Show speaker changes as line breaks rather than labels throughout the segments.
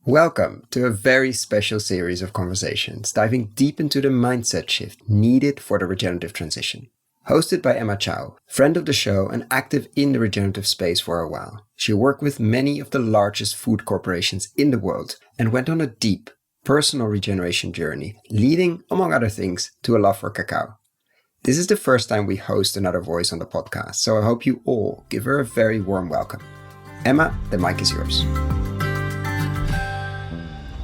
Welcome to a very special series of conversations diving deep into the mindset shift needed for the regenerative transition. Hosted by Emma Chow, friend of the show and active in the regenerative space for a while. She worked with many of the largest food corporations in the world and went on a deep, personal regeneration journey, leading, among other things, to a love for cacao. This is the first time we host another voice on the podcast, so I hope you all give her a very warm welcome. Emma, the mic is yours.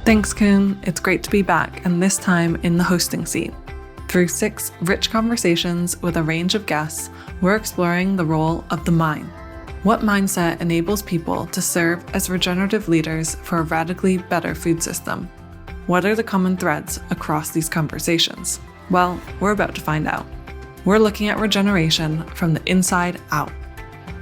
Thanks, Koen. It's great to be back, and this time in the hosting seat. Through 6 rich conversations with a range of guests, we're exploring the role of the mind. What mindset enables people to serve as regenerative leaders for a radically better food system? What are the common threads across these conversations? Well, we're about to find out. We're looking at regeneration from the inside out.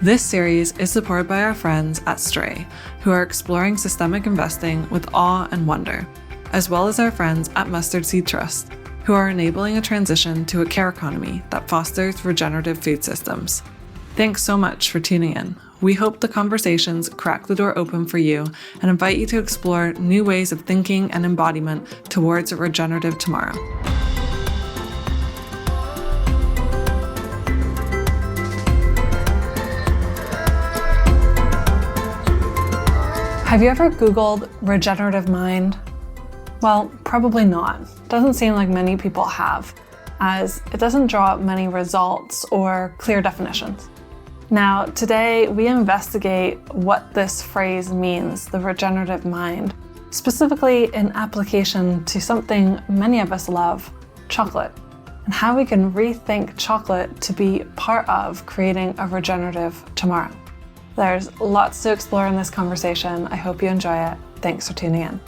This series is supported by our friends at Stray, who are exploring systemic investing with awe and wonder, as well as our friends at Mustard Seed Trust, who are enabling a transition to a care economy that fosters regenerative food systems. Thanks so much for tuning in. We hope the conversations crack the door open for you and invite you to explore new ways of thinking and embodiment towards a regenerative tomorrow. Have you ever Googled regenerative mind? Well, probably not. Doesn't seem like many people have, as it doesn't draw up many results or clear definitions. Now, today we investigate what this phrase means, the regenerative mind, specifically in application to something many of us love, chocolate, and how we can rethink chocolate to be part of creating a regenerative tomorrow. There's lots to explore in this conversation. I hope you enjoy it. Thanks for tuning in.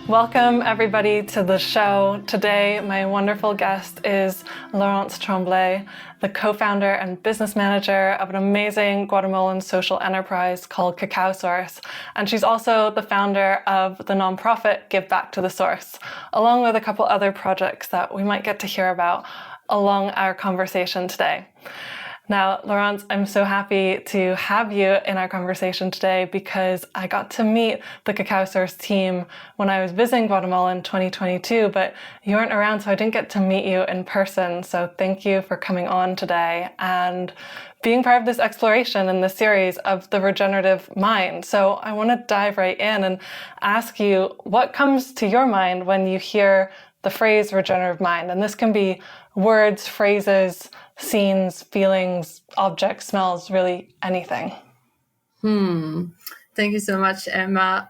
Welcome everybody to the show. Today, my wonderful guest is Laurence Tremblay, the co-founder and business manager of an amazing Guatemalan social enterprise called Cacao Source. And she's also the founder of the nonprofit Give Back to the Source, along with a couple other projects that we might get to hear about along our conversation today. Now, Laurence, I'm so happy to have you in our conversation today because I got to meet the Cacao Source team when I was visiting Guatemala in 2022, but you weren't around, so I didn't get to meet you in person. So thank you for coming on today and being part of this exploration in this series of the regenerative mind. So I want to dive right in and ask you, what comes to your mind when you hear the phrase regenerative mind? And this can be words, phrases, scenes, feelings, objects, smells, really anything.
Thank you so much, Emma.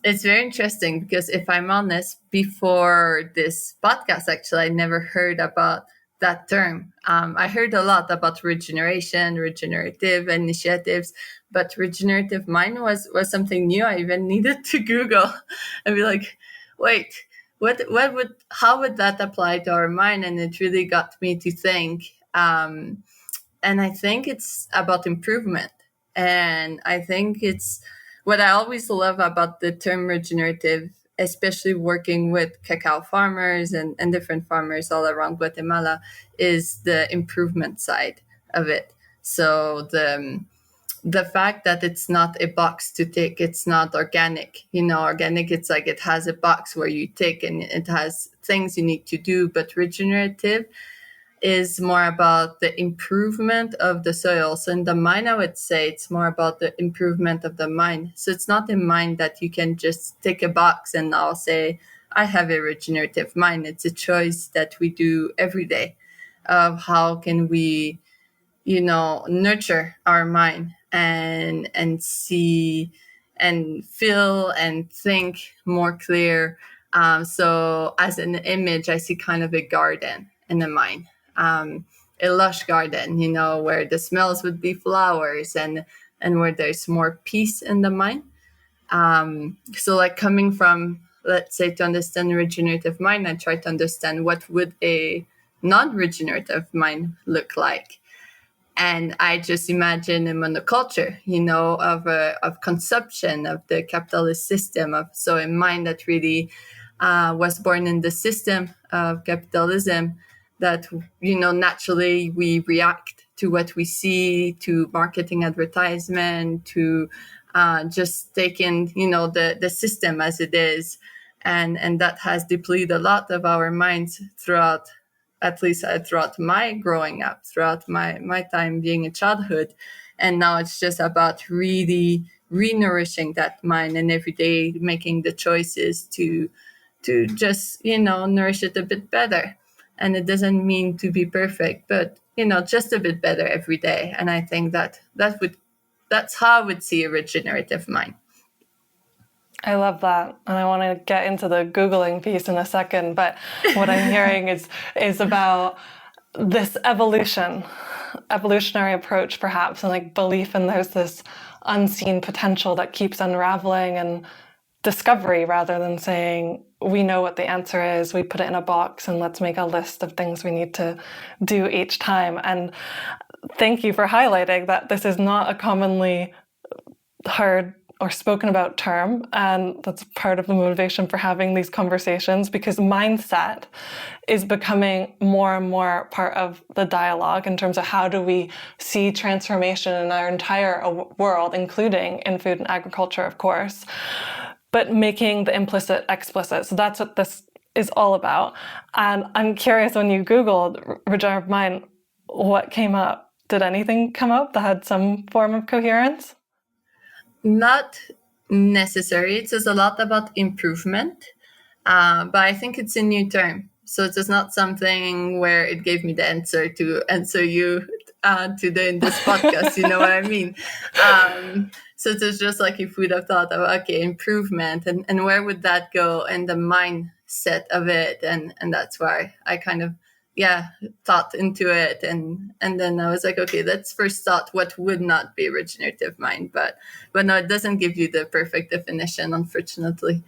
It's very interesting because if I'm honest, before this podcast, actually, I never heard about that term. I heard a lot about regeneration, regenerative initiatives, but regenerative mind was something new. I even needed to Google and be like, wait, how would that apply to our mind? And it really got me to think. And I think it's about improvement. And I think it's what I always love about the term regenerative, especially working with cacao farmers and different farmers all around Guatemala, is the improvement side of it. So the fact that it's not a box to tick, it's not organic. Organic, it's like it has a box where you tick and it has things you need to do. But regenerative is more about the improvement of the soil. So in the mind, I would say it's more about the improvement of the mind. So it's not a mind that you can just tick a box and I'll say, I have a regenerative mind. It's a choice that we do every day of how can we, nurture our mind and see and feel and think more clear. So as an image, I see kind of a garden in the mind, a lush garden, where the smells would be flowers and where there's more peace in the mind. So like coming from, let's say, to understand regenerative mind, I try to understand what would a non-regenerative mind look like. And I just imagine a monoculture, of consumption, of the capitalist system, so a mind that really was born in the system of capitalism, that, naturally we react to what we see, to marketing, advertisement, to just taking, the system as it is. And that has depleted a lot of our minds throughout, at least throughout my growing up, throughout my time being in childhood. And now it's just about really re-nourishing that mind, and every day making the choices to just, nourish it a bit better. And it doesn't mean to be perfect, but, just a bit better every day. And I think that's how I would see a regenerative mind.
I love that. And I want to get into the Googling piece in a second, but what I'm hearing is about this evolutionary approach perhaps, and like belief in there's this unseen potential that keeps unraveling, and discovery, rather than saying we know what the answer is, we put it in a box and let's make a list of things we need to do each time. And thank you for highlighting that this is not a commonly heard or spoken about term, and that's part of the motivation for having these conversations, because mindset is becoming more and more part of the dialogue in terms of how do we see transformation in our entire world, including in food and agriculture, of course, but making the implicit explicit. So that's what this is all about. And I'm curious, when you Googled regenerative mind, what came up? Did anything come up that had some form of coherence?
Not necessary. It says a lot about improvement, but I think it's a new term. So it is not something where it gave me the answer to answer you today in this podcast. You know what I mean? So it is just like if we'd have thought of, okay, improvement, and where would that go, and the mindset of it. And that's why I kind of, thought into it. And then I was like, okay, let's first thought what would not be regenerative mind. But no, it doesn't give you the perfect definition, unfortunately.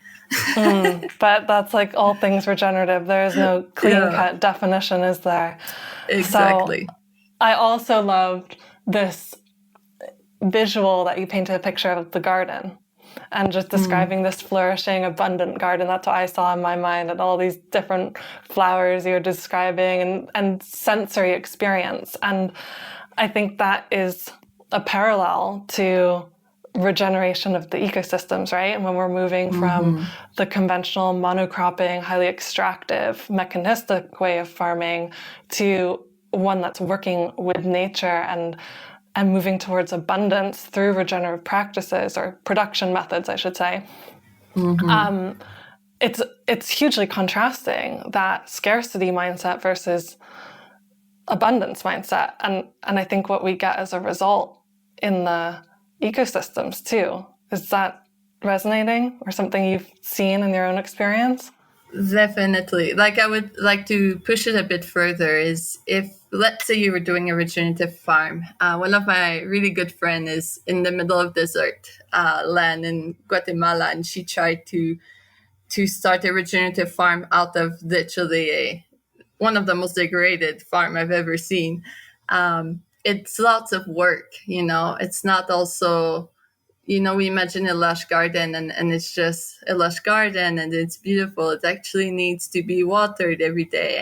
But that's like all things regenerative. There is no clean-cut definition, is there?
Exactly.
So I also loved this visual that you painted a picture of the garden, and just describing this flourishing, abundant garden. That's what I saw in my mind, and all these different flowers you're describing, and sensory experience. And I think that is a parallel to regeneration of the ecosystems, right? And when we're moving from the conventional monocropping, highly extractive, mechanistic way of farming to one that's working with nature and moving towards abundance through regenerative practices, or production methods, I should say. It's hugely contrasting, that scarcity mindset versus abundance mindset. And I think what we get as a result in the ecosystems too. Is that resonating, or something you've seen in your own experience?
Definitely. Like, I would like to push it a bit further, is if, let's say you were doing a regenerative farm. One of my really good friends is in the middle of desert land in Guatemala, and she tried to start a regenerative farm out of literally one of the most degraded farm I've ever seen. It's lots of work, It's not also, we imagine a lush garden, and it's just a lush garden, and it's beautiful. It actually needs to be watered every day,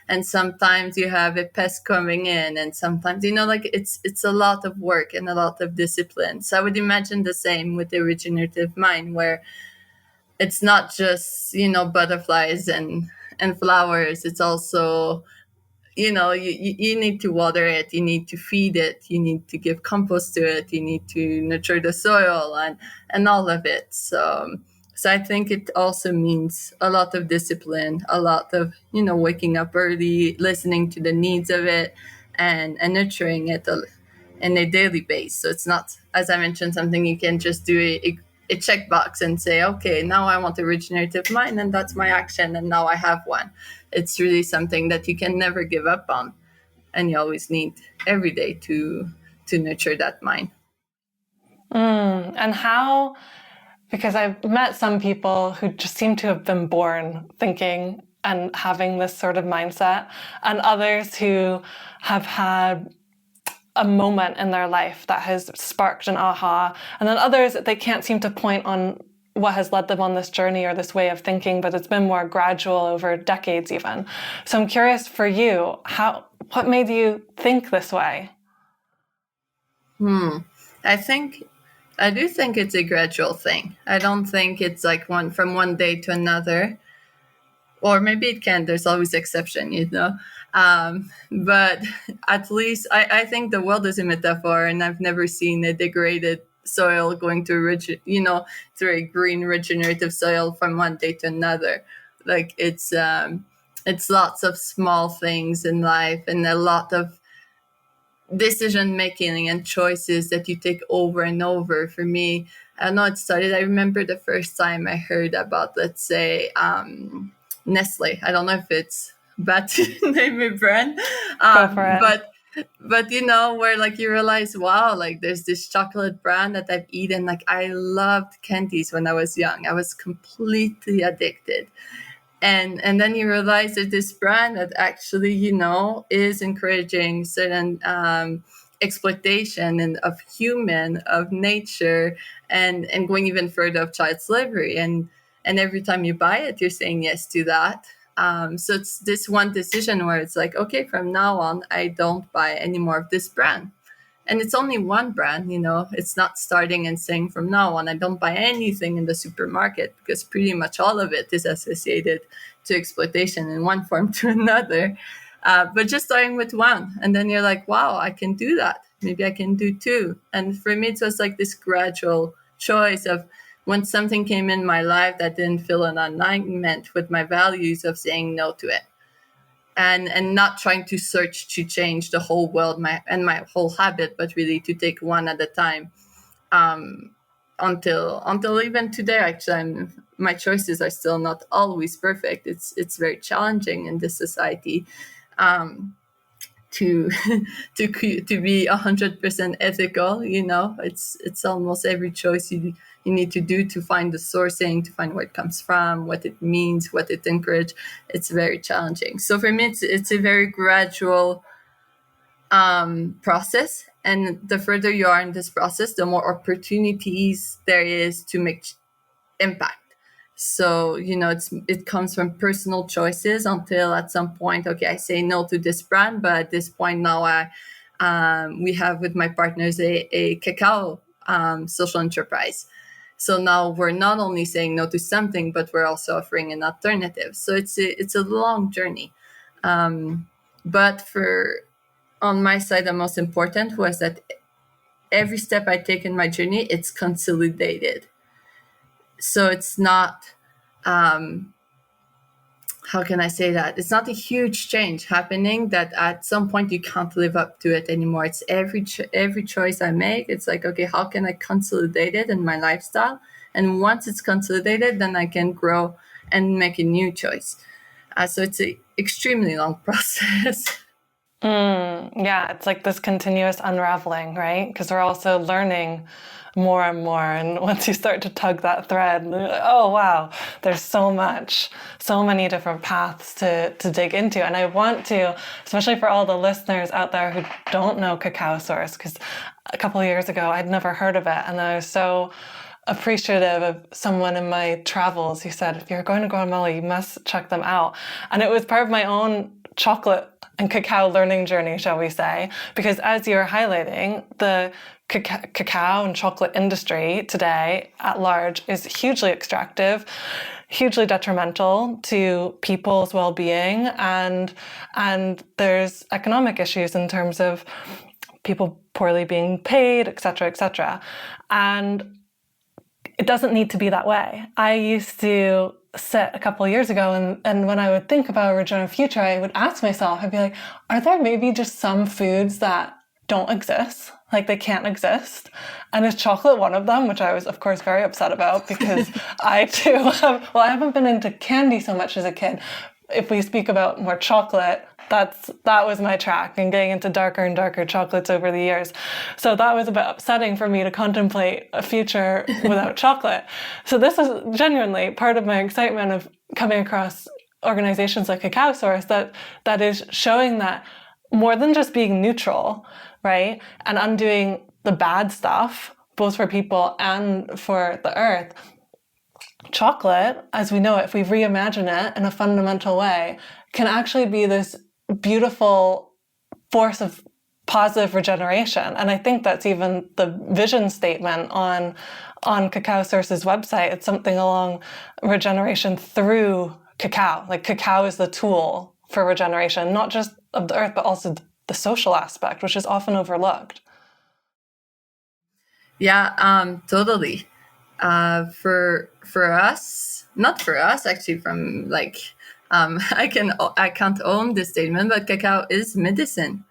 and sometimes you have a pest coming in, and sometimes, it's a lot of work and a lot of discipline. So I would imagine the same with the regenerative mind, where it's not just, butterflies and flowers. It's also, you need to water it, you need to feed it, you need to give compost to it, you need to nurture the soil and all of it. So I think it also means a lot of discipline, a lot of, waking up early, listening to the needs of it, and nurturing it in a daily basis. So it's not, as I mentioned, something you can just do a checkbox and say, okay, now I want a regenerative mind, and that's my action, and now I have one. It's really something that you can never give up on, and you always need every day to nurture that mind.
And how, because I've met some people who just seem to have been born thinking and having this sort of mindset, and others who have had a moment in their life that has sparked an aha. And then others, they can't seem to point on what has led them on this journey or this way of thinking, but it's been more gradual over decades even. So I'm curious for you, what made you think this way?
I do think it's a gradual thing. I don't think it's like from one day to another, or maybe it can. There's always exception, but at least I think the world is a metaphor, and I've never seen a degraded soil going to through a green regenerative soil from one day to another. Like it's lots of small things in life and a lot of decision making and choices that you take over and over. For me, I know it started. I remember the first time I heard about, let's say, Nestle. I don't know if it's bad to name a brand,
Go for it.
but where like you realize, wow, like there's this chocolate brand that I've eaten. Like I loved candies when I was young. I was completely addicted. And then you realize that this brand that actually, is encouraging certain exploitation of nature, and going even further of child slavery. And every time you buy it, you're saying yes to that. So it's this one decision where it's like, okay, from now on, I don't buy any more of this brand. And it's only one brand, it's not starting and saying from now on, I don't buy anything in the supermarket, because pretty much all of it is associated to exploitation in one form to another. But just starting with one. And then you're like, wow, I can do that. Maybe I can do two. And for me, it was like this gradual choice of when something came in my life that didn't feel in alignment with my values, of saying no to it. And not trying to search to change the whole world, my whole habit, but really to take one at a time. Until even today, actually, my choices are still not always perfect. It's very challenging in this society to be 100% ethical. It's almost every choice you need to do to find the sourcing, to find where it comes from, what it means, what it encourages. It's very challenging. So for me, it's a very gradual process. And the further you are in this process, the more opportunities there is to make impact. So, it comes from personal choices until at some point, okay, I say no to this brand, but at this point now we have with my partners a cacao social enterprise. So now we're not only saying no to something, but we're also offering an alternative. So it's a long journey. But on my side, the most important was that every step I take in my journey, it's consolidated. So it's not, how can I say that? It's not a huge change happening that at some point you can't live up to it anymore. It's every choice I make. It's like, okay, how can I consolidate it in my lifestyle? And once it's consolidated, then I can grow and make a new choice. So it's an extremely long process.
Yeah, it's like this continuous unraveling, right? Because we're also learning more and more. And once you start to tug that thread, oh, wow, there's so many different paths to dig into. And I want to, especially for all the listeners out there who don't know Cacao Source, because a couple of years ago, I'd never heard of it. And I was so appreciative of someone in my travels who said, if you're going to Guatemala, you must check them out. And it was part of my own chocolate and cacao learning journey, shall we say, because as you're highlighting, the cacao and chocolate industry today at large is hugely extractive, hugely detrimental to people's well-being, and there's economic issues in terms of people poorly being paid, et cetera, and it doesn't need to be that way. I used to sit a couple of years ago and when I would think about a regenerative future, I would ask myself, I'd be like, are there maybe just some foods that don't exist? Like they can't exist? And is chocolate one of them, which I was of course very upset about because I too I haven't been into candy so much as a kid. If we speak about more chocolate, that was my track, and getting into darker and darker chocolates over the years. So that was a bit upsetting for me to contemplate a future without chocolate. So this is genuinely part of my excitement of coming across organizations like Cacao Source that is showing that more than just being neutral, right? And undoing the bad stuff, both for people and for the earth. Chocolate, as we know it, if we reimagine it in a fundamental way, can actually be this beautiful force of positive regeneration. And I think that's even the vision statement on Cacao Source's website. It's something along regeneration through cacao. Like cacao is the tool for regeneration, not just of the earth, but also the social aspect, which is often overlooked.
Yeah, totally. For us, not for us actually, from like I can't own this statement, but cacao is medicine,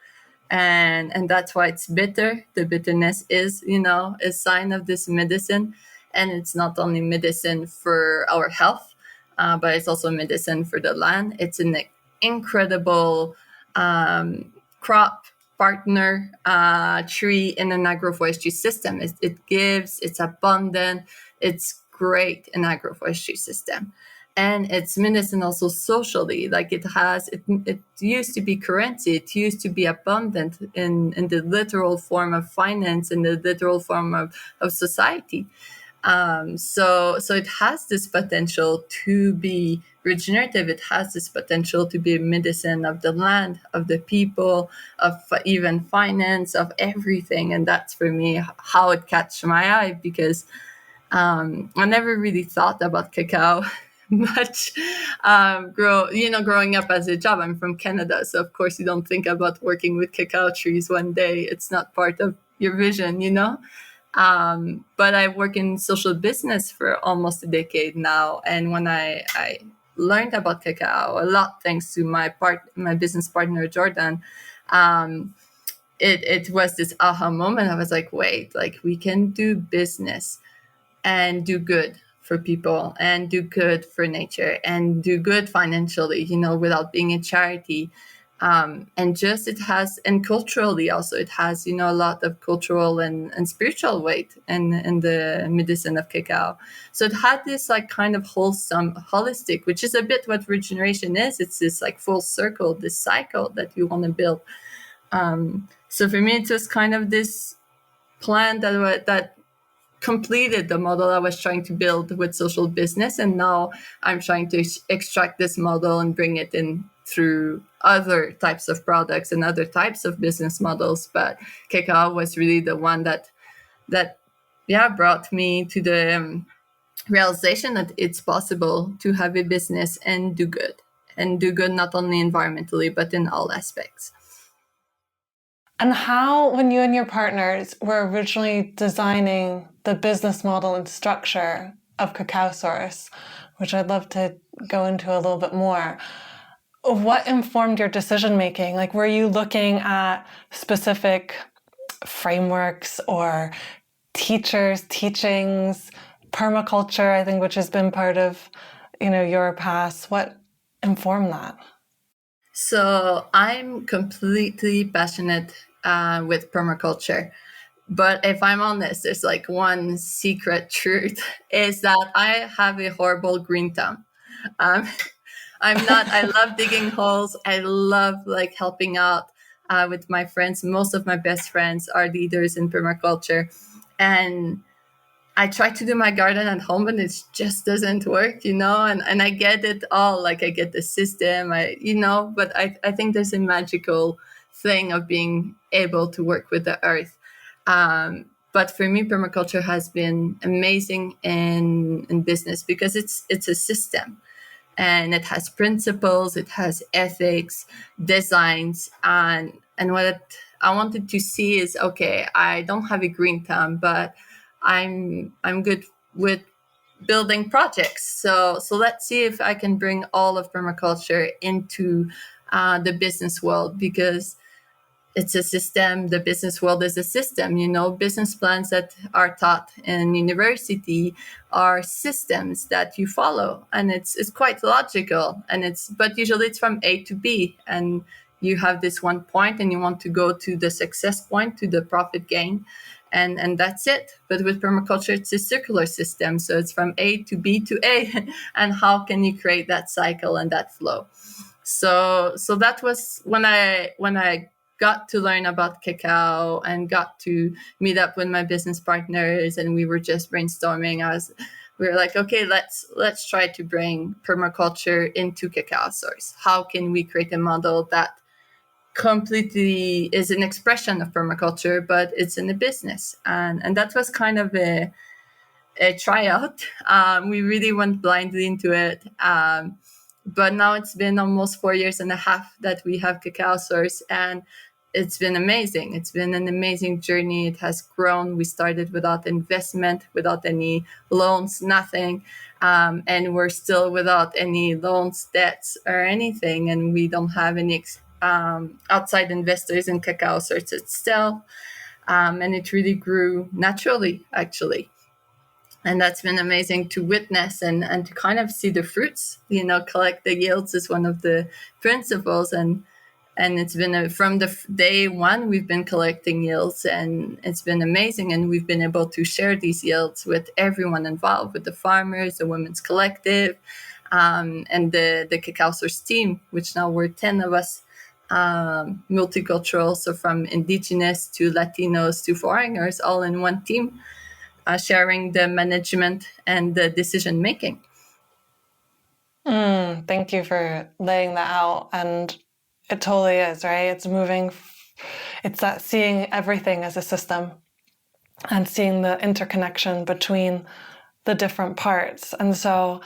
and that's why it's bitter. The bitterness is, a sign of this medicine, and it's not only medicine for our health, but it's also medicine for the land. It's an incredible crop partner tree in an agroforestry system. It's abundant, it's great in agroforestry system. And it's medicine also socially. Like it used to be currency. It used to be abundant in the literal form of finance, in the literal form of society. So it has this potential to be regenerative. It has this potential to be medicine of the land, of the people, of even finance, of everything. And that's for me how it catch my eye, because I never really thought about cacao much. Growing up as a job, I'm from Canada, so of course you don't think about working with cacao trees one day. It's not part of your vision, but I work in social business for almost a decade now, and when I learned about cacao a lot thanks to my business partner Jordan, it was this aha moment. I was like, wait, like we can do business and do good for people and do good for nature and do good financially, without being a charity. And just and culturally also, it has, a lot of cultural and spiritual weight in the medicine of cacao. So it had this like kind of wholesome, holistic, which is a bit what regeneration is. It's this like full circle, this cycle that you want to build. So for me, it was kind of this plan that completed the model I was trying to build with social business. And now I'm trying to extract this model and bring it in through other types of products and other types of business models. But cacao was really the one that brought me to the realization that it's possible to have a business and do good not only environmentally, but in all aspects.
And how, when you and your partners were originally designing the business model and structure of Cacao Source, which I'd love to go into a little bit more, what informed your decision making? Like, were you looking at specific frameworks or teachings, permaculture, I think, which has been part of, your past? What informed that?
So I'm completely passionate with permaculture. But if I'm honest, there's like one secret truth is that I have a horrible green thumb. I love digging holes. I love like helping out with my friends. Most of my best friends are leaders in permaculture. And I try to do my garden at home, and it just doesn't work, and I get it all. Like I get the system, but I think there's a magical thing of being able to work with the earth. But for me, permaculture has been amazing in business because it's a system, and it has principles, it has ethics, designs, and what I wanted to see is, okay, I don't have a green thumb, but I'm good with building projects. So let's see if I can bring all of permaculture into the business world, because it's a system. The business world is a system. Business plans that are taught in university are systems that you follow, and it's quite logical. But usually it's from A to B, and you have this one point, and you want to go to the success point, to the profit gain, and that's it. But with permaculture, it's a circular system, so it's from A to B to A, and how can you create that cycle and that flow? So that was when I got to learn about cacao and got to meet up with my business partners, and we were just brainstorming. We were like, okay, let's try to bring permaculture into Cacao Source. How can we create a model that completely is an expression of permaculture, but it's in a business? And that was kind of a tryout. We really went blindly into it. But now it's been almost 4 years and a half that we have Cacao Source, and it's been amazing. It's been an amazing journey. It has grown. We started without investment, without any loans, nothing. And we're still without any loans, debts, or anything. And we don't have any outside investors in Cacao Source itself. And it really grew naturally, actually. And that's been amazing to witness and to kind of see the fruits. Collect the yields is one of the principles. And it's been from the day one, we've been collecting yields, and it's been amazing. And we've been able to share these yields with everyone involved, with the farmers, the women's collective, and the Cacao Source team, which now we're 10 of us, multicultural. So from indigenous to Latinos to foreigners, all in one team, sharing the management and the decision making.
Thank you for laying that out. And it totally is, right? It's moving. It's that seeing everything as a system and seeing the interconnection between the different parts. And so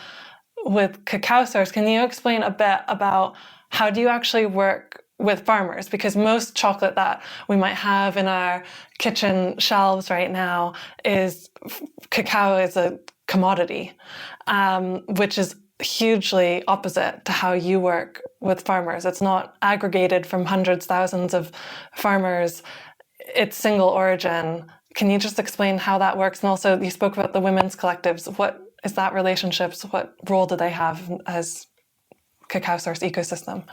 with Cacao Source, can you explain a bit about how do you actually work with farmers? Because most chocolate that we might have in our kitchen shelves right now is cacao is a commodity, which is hugely opposite to how you work with farmers. It's not aggregated from hundreds, thousands of farmers. It's single origin. Can you just explain how that works? And also, you spoke about the women's collectives. What is that relationships? What role do they have as Cacao Source ecosystem?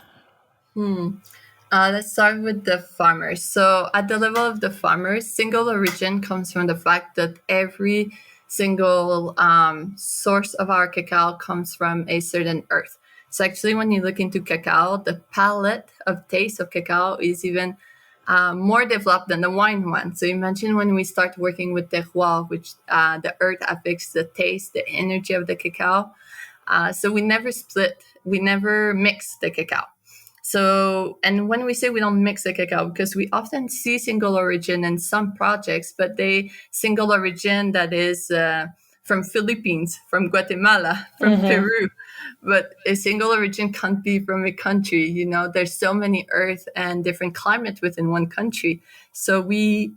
Let's start with the farmers. So at the level of the farmers, single origin comes from the fact that every single source of our cacao comes from a certain earth. So actually, when you look into cacao, the palette of taste of cacao is even more developed than the wine one. So imagine when we start working with terroir, which the earth affects the taste, the energy of the cacao. So we never split, we never mix the cacao. So, and when we say we don't mix the cacao, because we often see single origin in some projects, but they single origin that is from Philippines, from Guatemala, from Peru. But a single origin can't be from a country. There's so many earth and different climate within one country. So we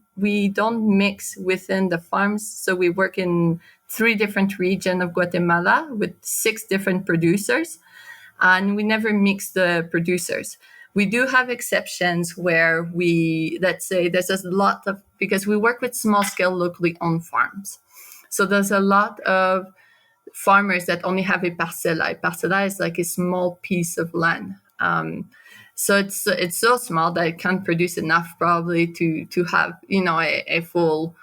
don't mix within the farms. So we work in 3 different regions of Guatemala with 6 different producers. And we never mix the producers. We do have exceptions where let's say there's a lot of, because we work with small scale locally owned farms. So there's a lot of farmers that only have a parcela. A parcela is like a small piece of land. So it's so small that it can't produce enough probably to have, a full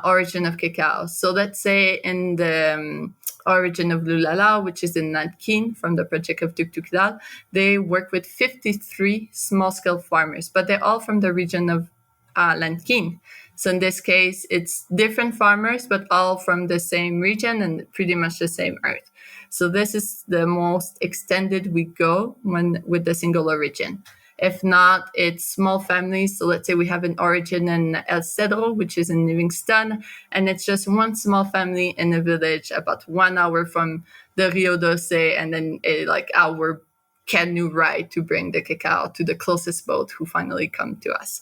origin of cacao. So let's say in the origin of Lulala, which is in Nankin from the project of Tuktukdal, they work with 53 small-scale farmers, but they're all from the region of Nankin. So in this case, it's different farmers, but all from the same region and pretty much the same earth. So this is the most extended we go with the single origin. If not, it's small families. So let's say we have an origin in El Cedro, which is in Livingston, and it's just one small family in a village about 1 hour from the Rio Doce, and then our canoe ride to bring the cacao to the closest boat who finally come to us.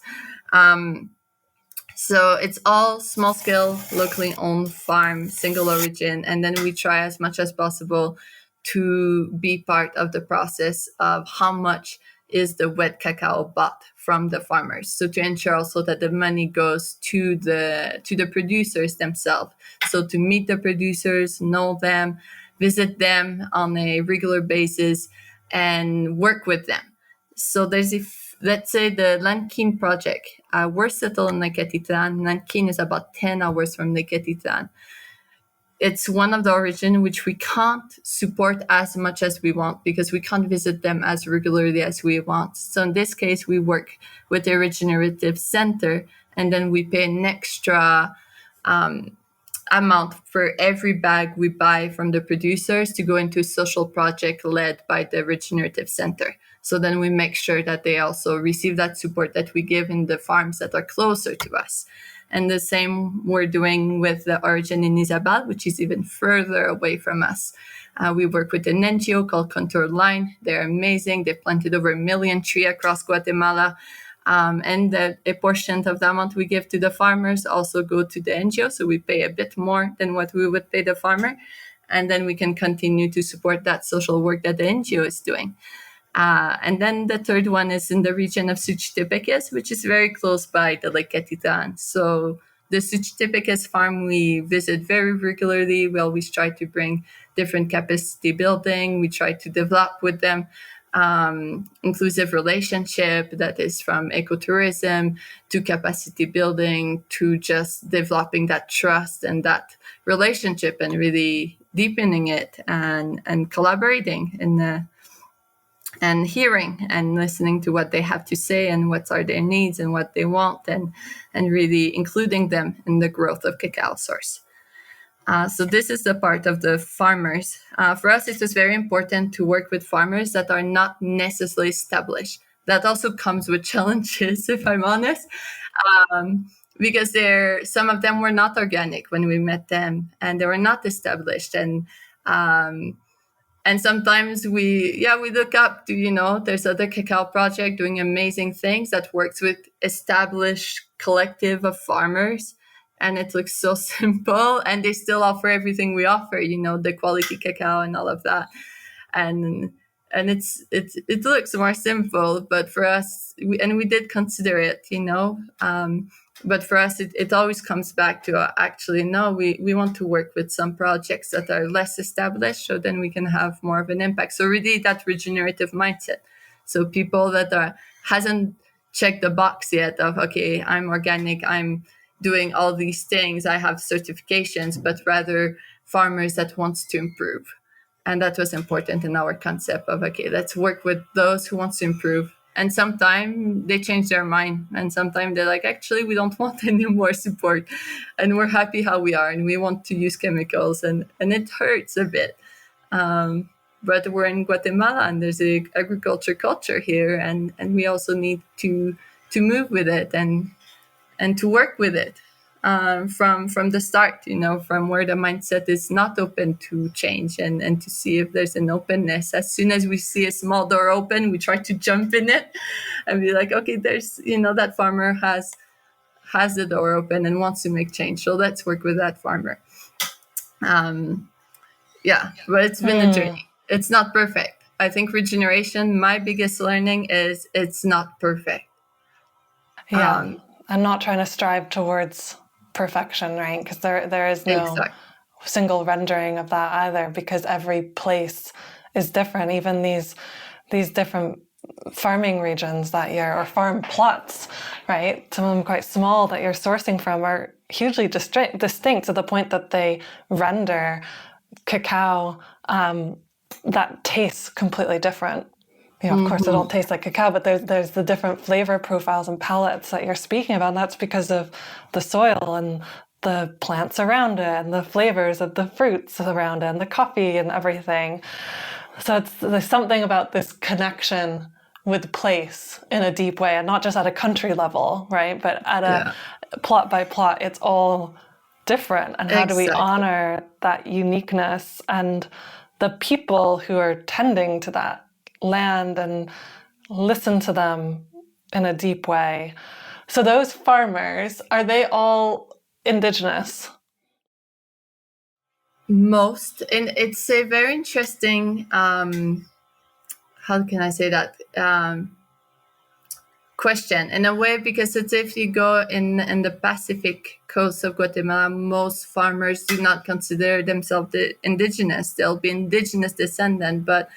So it's all small scale, locally owned farm, single origin. And then we try as much as possible to be part of the process of how much is the wet cacao bought from the farmers. So to ensure also that the money goes to the producers themselves. So to meet the producers, know them, visit them on a regular basis, and work with them. So there's let's say the Nankin project. We're settled in Lake Atitlán. Nankin is about 10 hours from Lake Atitlán. it's one of the origin which we can't support as much as we want because we can't visit them as regularly as we want. So in this case, we work with the Regenerative Center, and then we pay an extra amount for every bag we buy from the producers to go into a social project led by the Regenerative Center. So then we make sure that they also receive that support that we give in the farms that are closer to us. And the same we're doing with the origin in Isabel, which is even further away from us. We work with an NGO called Contour Line. They're amazing. They've planted over 1 million trees across Guatemala. And a portion of the amount we give to the farmers also go to the NGO. So we pay a bit more than what we would pay the farmer. And then we can continue to support that social work that the NGO is doing. And then the third one is in the region of Suchitepeques, which is very close by the Lake Atitan. So the Suchitepeques farm we visit very regularly. We always try to bring different capacity building. We try to develop with them inclusive relationship that is from ecotourism to capacity building to just developing that trust and that relationship and really deepening it and collaborating and hearing and listening to what they have to say and what are their needs and what they want and really including them in the growth of Cacao Source. So this is the part of the farmers. For us, it was very important to work with farmers that are not necessarily established. That also comes with challenges, if I'm honest, because some of them were not organic when we met them, and they were not established. And sometimes we look up to, there's other cacao project doing amazing things that works with established collective of farmers. And it looks so simple, and they still offer everything we offer, the quality cacao and all of that. And it looks more simple, but for us, we did consider it, but for us, it always comes back to we want to work with some projects that are less established, so then we can have more of an impact. So really that regenerative mindset. So people that hasn't checked the box yet of, okay, I'm organic, I'm doing all these things, I have certifications, but rather farmers that wants to improve. And that was important in our concept of, okay, let's work with those who wants to improve. And sometimes they change their mind, and sometimes they're like, actually, we don't want any more support, and we're happy how we are, and we want to use chemicals, and it hurts a bit. But we're in Guatemala, and there's a agriculture culture here, and we also need to move with it and to work with it from the start, from where the mindset is not open to change and to see if there's an openness. As soon as we see a small door open, we try to jump in it and be like, okay, there's, that farmer has the door open and wants to make change. So let's work with that farmer. But it's been a journey. It's not perfect. I think regeneration, my biggest learning is it's not perfect.
Yeah. I'm not trying to strive towards perfection, right? Because there is no single rendering of that either, because every place is different. Even these different farming regions or farm plots, right? Some of them quite small that you're sourcing from are hugely distinct to the point that they render cacao that tastes completely different. Of course, it all tastes like cacao, but there's the different flavor profiles and palettes that you're speaking about. And that's because of the soil and the plants around it and the flavors of the fruits around it and the coffee and everything. So there's something about this connection with place in a deep way, and not just at a country level, right? But at a plot by plot, it's all different. And how do we honor that uniqueness and the people who are tending to that land and listen to them in a deep way? So those farmers, are they all indigenous?
Most, and it's a very interesting, how can I say that, question in a way, because it's if you go in the Pacific coast of Guatemala, most farmers do not consider themselves indigenous. They'll be indigenous descendant, but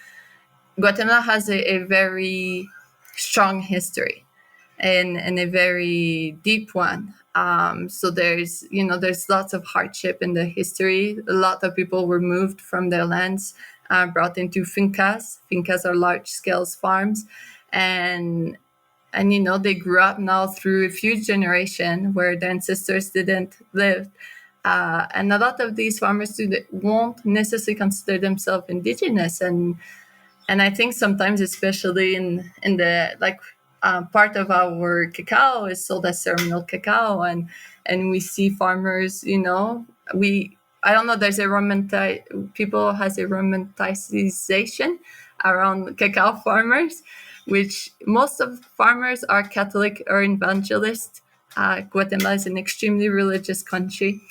Guatemala has a very strong history. and a very deep one. So there's lots of hardship in the history. A lot of people were moved from their lands, brought into fincas. Fincas are large scale farms, and they grew up now through a few generations where their ancestors didn't live. And a lot of these farmers won't necessarily consider themselves indigenous, and I think sometimes, especially in the part of our cacao is sold as ceremonial cacao, and we see farmers, I don't know, there's people has a romanticization around cacao farmers, which most of farmers are Catholic or evangelist. Guatemala is an extremely religious country,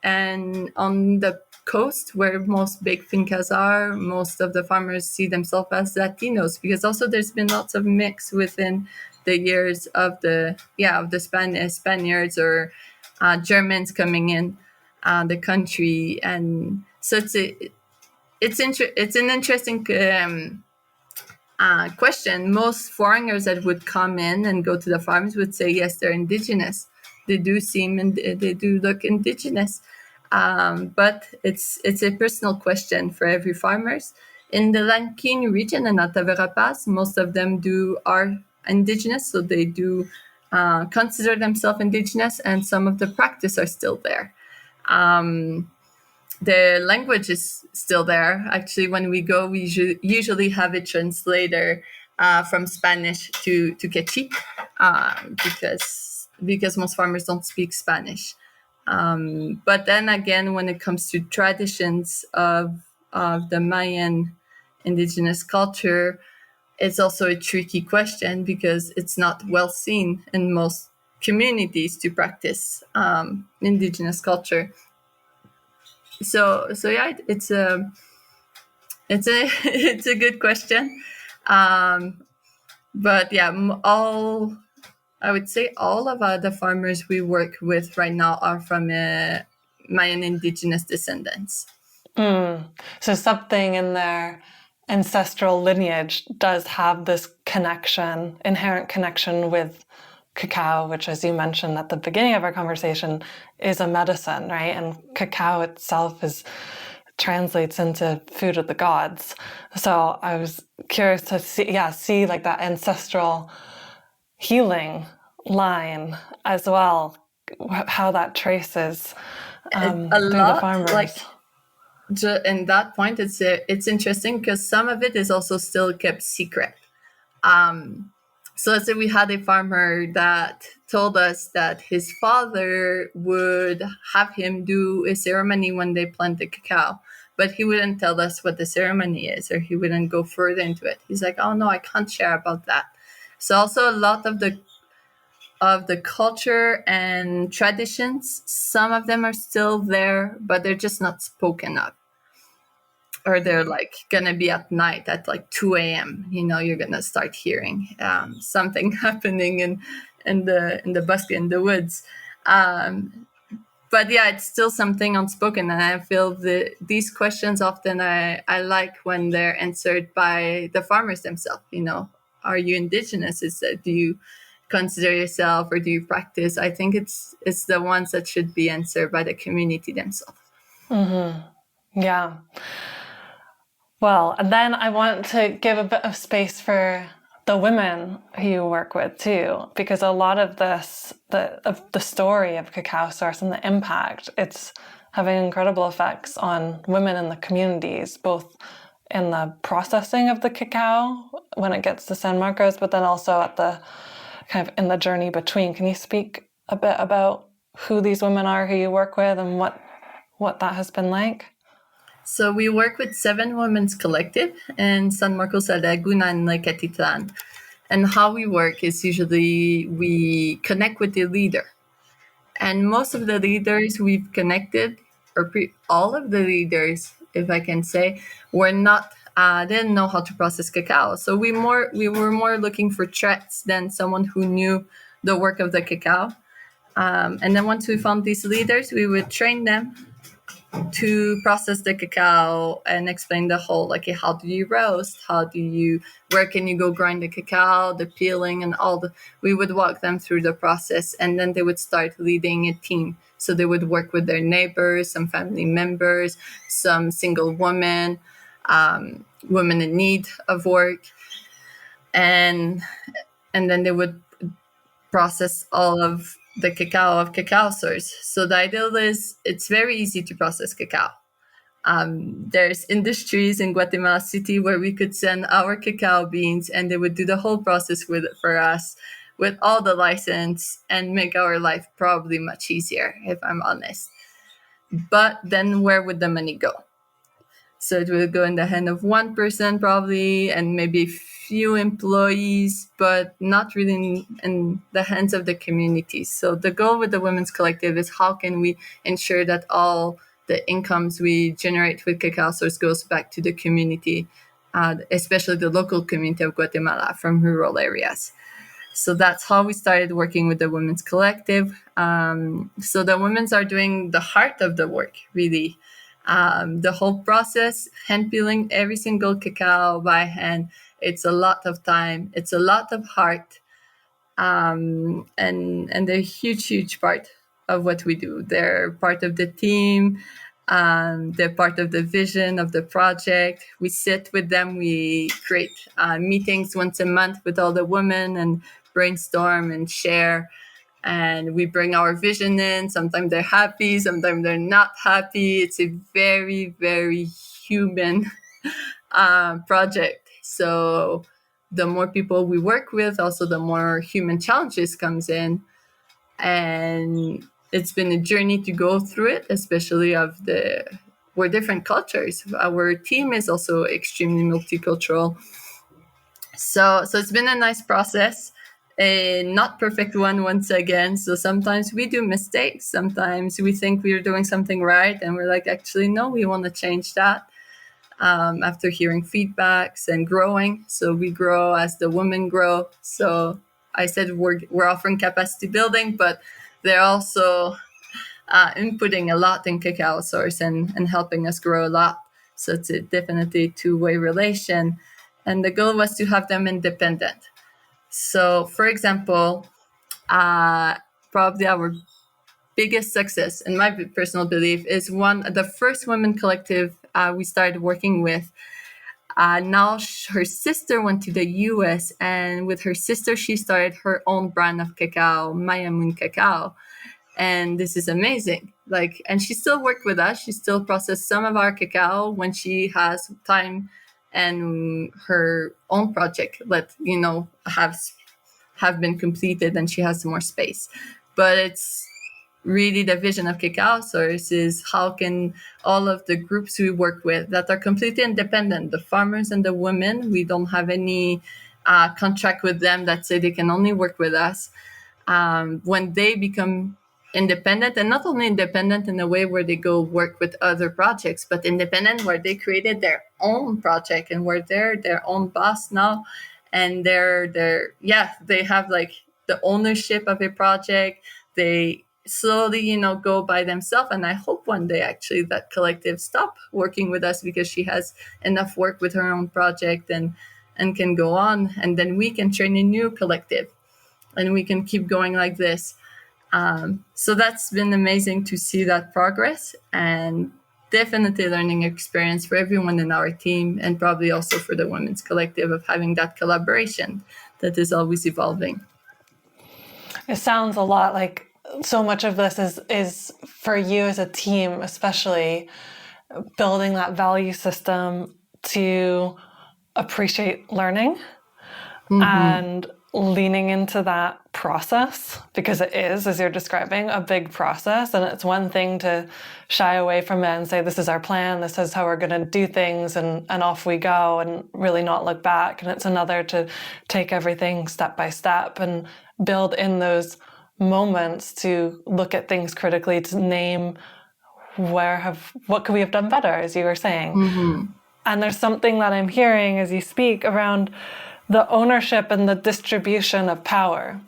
and on the coast where most big fincas are, most of the farmers see themselves as Latinos, because also there's been lots of mix within the years of the Spaniards or Germans coming in the country, and so it's an interesting question. Most foreigners that would come in and go to the farms would say yes, they're indigenous. They do seem and they do look indigenous. But it's a personal question for every farmers. In the Lankin region and Alta Verapaz, most of them are indigenous, so they do consider themselves indigenous, and some of the practice are still there. The language is still there. Actually, when we go, we usually have a translator from Spanish to Quechua, because most farmers don't speak Spanish. But then again, when it comes to traditions of the Mayan indigenous culture, it's also a tricky question because it's not well seen in most communities to practice indigenous culture. So yeah, it's a it's a good question. But yeah, I would say all of the farmers we work with right now are from Mayan indigenous descendants.
So something in their ancestral lineage does have this inherent connection with cacao, which, as you mentioned at the beginning of our conversation, is a medicine, right? And cacao itself translates into food of the gods. So I was curious to see like that ancestral healing line as well, how that traces through the farmers.
In that point, it's interesting because some of it is also still kept secret. So let's say we had a farmer that told us that his father would have him do a ceremony when they plant the cacao, but he wouldn't tell us what the ceremony is, or he wouldn't go further into it. He's like, oh no, I can't share about that. So also a lot of the culture and traditions, some of them are still there, but they're just not spoken of. Or they're like gonna be at night at like 2 a.m. You're gonna start hearing something happening in the bosque, in the woods. But yeah, it's still something unspoken, and I feel these questions often I like when they're answered by the farmers themselves. Are you indigenous? Do you consider yourself, or do you practice? I think it's the ones that should be answered by the community themselves.
Mm-hmm. Yeah. Well, and then I want to give a bit of space for the women who you work with too, because a lot of the story of Cacao Source and the impact, it's having incredible effects on women in the communities, both in the processing of the cacao when it gets to San Marcos, but then also at the kind of in the journey between. Can you speak a bit about who these women are who you work with and what that has been like?
So we work with 7 Women's Collective in San Marcos, Laguna, and Lake Atitlan. And how we work is usually we connect with the leader. And most of the leaders we've connected, or all of the leaders, if I can say, didn't know how to process cacao. So we were more looking for threats than someone who knew the work of the cacao. And then once we found these leaders, we would train them to process the cacao and explain the whole, like, how do you roast, where can you go grind the cacao, the peeling, and we would walk them through the process, and then they would start leading a team. So they would work with their neighbors, some family members, some single women, women in need of work, and then they would process all of the cacao of Cacao Source. So the ideal is it's very easy to process cacao. There's industries in Guatemala City where we could send our cacao beans and they would do the whole process with it for us with all the license and make our life probably much easier, if I'm honest. But then where would the money go? So it would go in the hand of one person probably and maybe few employees, but not really in the hands of the community. So the goal with the Women's Collective is how can we ensure that all the incomes we generate with Cacao Source goes back to the community, especially the local community of Guatemala from rural areas. So that's how we started working with the Women's Collective. So the women's are doing the heart of the work, really. The whole process, hand peeling every single cacao by hand. It's a lot of time. It's a lot of heart. And they're a huge part of what we do. They're part of the team. They're part of the vision of the project. We sit with them. We create meetings once a month with all the women and brainstorm and share. And we bring our vision in. Sometimes they're happy, sometimes they're not happy. It's a very, very human project. So the more people we work with, also the more human challenges comes in. And it's been a journey to go through it, especially we're different cultures. Our team is also extremely multicultural. So it's been a nice process. A not perfect one once again. So sometimes we do mistakes. Sometimes we think we're doing something right and we're like, actually, no, we want to change that after hearing feedbacks and growing. So we grow as the women grow. So I said we're offering capacity building, but they're also inputting a lot in Cacao Source and helping us grow a lot. So it's definitely a two-way relation. And the goal was to have them independent. So, for example, probably our biggest success, in my personal belief, is the first women collective we started working with. Now her sister went to the US, and with her sister, she started her own brand of cacao, Maya Moon Cacao. And this is amazing. And she still worked with us. She still processed some of our cacao when she has time and her own project have been completed and she has more space. But it's really the vision of Cacao Source is how can all of the groups we work with that are completely independent, the farmers and the women, we don't have any contract with them that say they can only work with us. When they become independent, and not only independent in a way where they go work with other projects, but independent where they created their own project and where they're their own boss now, and they have the ownership of a project. They slowly go by themselves, and I hope one day actually that collective stop working with us because she has enough work with her own project and can go on, and then we can train a new collective and we can keep going like this. So that's been amazing to see that progress, and definitely learning experience for everyone in our team, and probably also for the Women's Collective of having that collaboration that is always evolving.
It sounds a lot like so much of this is for you as a team, especially building that value system to appreciate learning and leaning into that process, because it is, as you're describing, a big process. And it's one thing to shy away from it and say, this is our plan, this is how we're going to do things, and off we go, and really not look back. And it's another to take everything step by step and build in those moments to look at things critically, to name what could we have done better, as you were saying. And there's something that I'm hearing as you speak around the ownership and the distribution of power,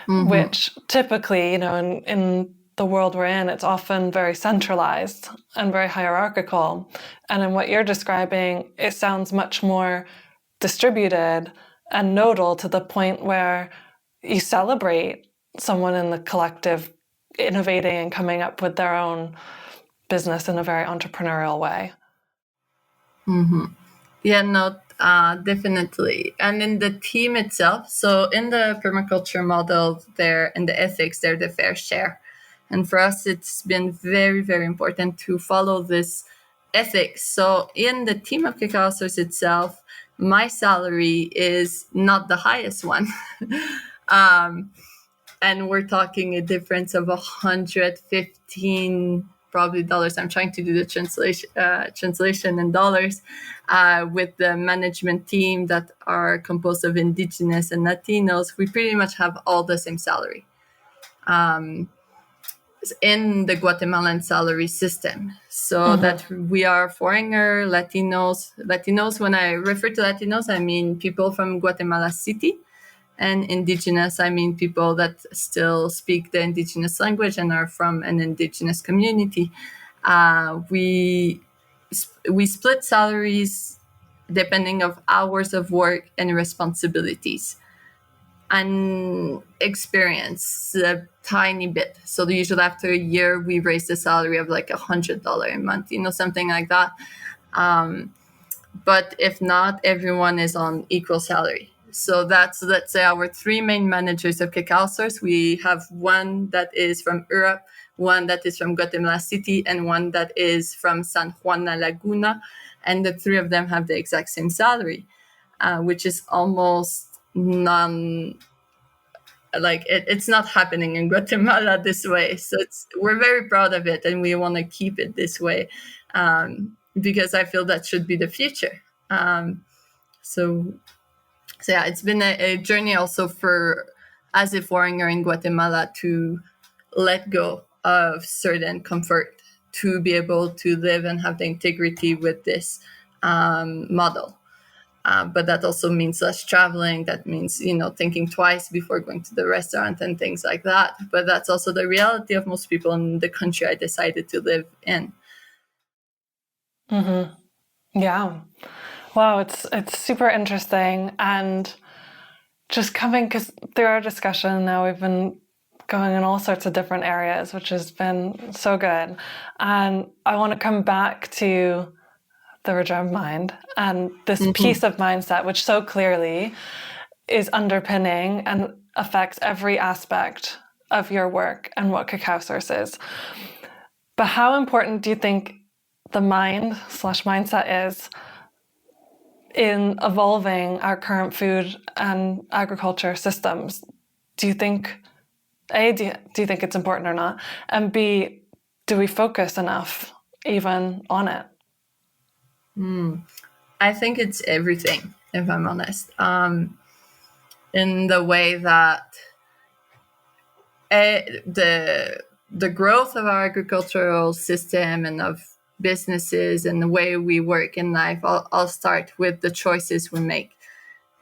which typically, in the world we're in, it's often very centralized and very hierarchical. And in what you're describing, it sounds much more distributed and nodal, to the point where you celebrate someone in the collective innovating and coming up with their own business in a very entrepreneurial way.
Yeah, no, definitely. And in the team itself, so in the permaculture model, there in the ethics, they're the fair share. And for us, it's been very, very important to follow this ethics. So in the team of Cacao Source itself, my salary is not the highest one. And we're talking a difference of 115 probably dollars. I'm trying to do the translation in dollars, with the management team that are composed of indigenous and Latinos. We pretty much have all the same salary in the Guatemalan salary system. So that we are foreigner, Latinos. When I refer to Latinos, I mean people from Guatemala City. And indigenous, I mean people that still speak the indigenous language and are from an indigenous community. We split salaries depending of hours of work and responsibilities and experience a tiny bit. So usually after a year, we raise the salary of like $100 a month, something like that. But if not, everyone is on equal salary. So that's, let's say, our three main managers of Cacao Source. We have one that is from Europe, one that is from Guatemala City, and one that is from San Juan La Laguna. And the three of them have the exact same salary, which is almost it's not happening in Guatemala this way. So we're very proud of it, and we want to keep it this way, because I feel that should be the future. So yeah, it's been a journey also as a foreigner in Guatemala to let go of certain comfort to be able to live and have the integrity with this model. But that also means less traveling. That means, thinking twice before going to the restaurant and things like that. But that's also the reality of most people in the country I decided to live in.
Yeah. Wow, it's super interesting. And just because through our discussion now, we've been going in all sorts of different areas, which has been so good. And I want to come back to the regenerative mind and this piece of mindset, which so clearly is underpinning and affects every aspect of your work and what Cacao Source is. But how important do you think the mind/mindset is in evolving our current food and agriculture systems? Do you think, A, do you think it's important or not? And B, do we focus enough even on it?
I think it's everything, if I'm honest. In the way that the growth of our agricultural system and of businesses and the way we work in life, I'll start with the choices we make.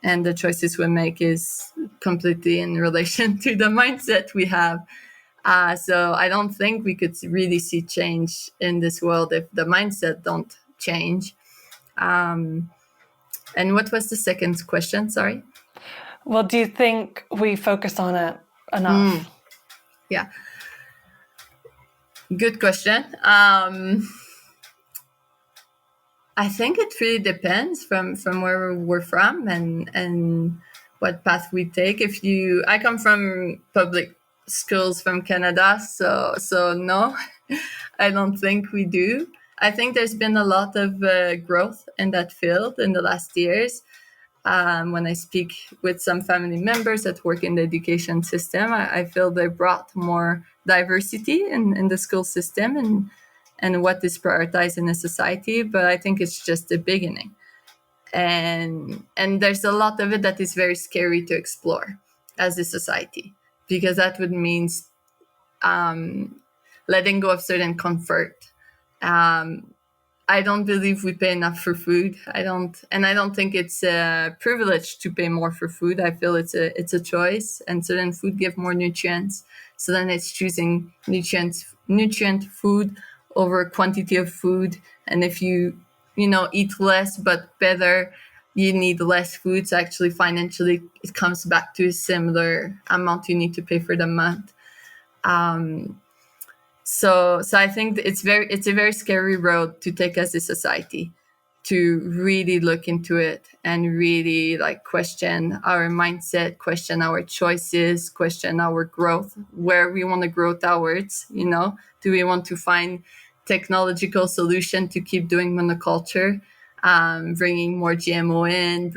And the choices we make is completely in relation to the mindset we have. So I don't think we could really see change in this world if the mindset don't change. And what was the second question? Sorry.
Well, do you think we focus on it enough?
Yeah. Good question. I think it really depends from where we're from and what path we take. I come from public schools from Canada, so no, I don't think we do. I think there's been a lot of growth in that field in the last years. When I speak with some family members that work in the education system, I feel they brought more diversity in the school system and what is prioritized in a society. But I think it's just the beginning. And there's a lot of it that is very scary to explore as a society, because that would mean letting go of certain comfort. I don't believe we pay enough for food. I don't think it's a privilege to pay more for food. I feel it's a choice, and certain food give more nutrients So then it's choosing nutrient food over quantity of food. And if you eat less but better, you need less food. So actually financially it comes back to a similar amount you need to pay for the month. So I think it's a very scary road to take as a society, to really look into it and really question our mindset, question our choices, question our growth, where we want to grow towards. Do we want to find technological solution to keep doing monoculture, bringing more GMO in,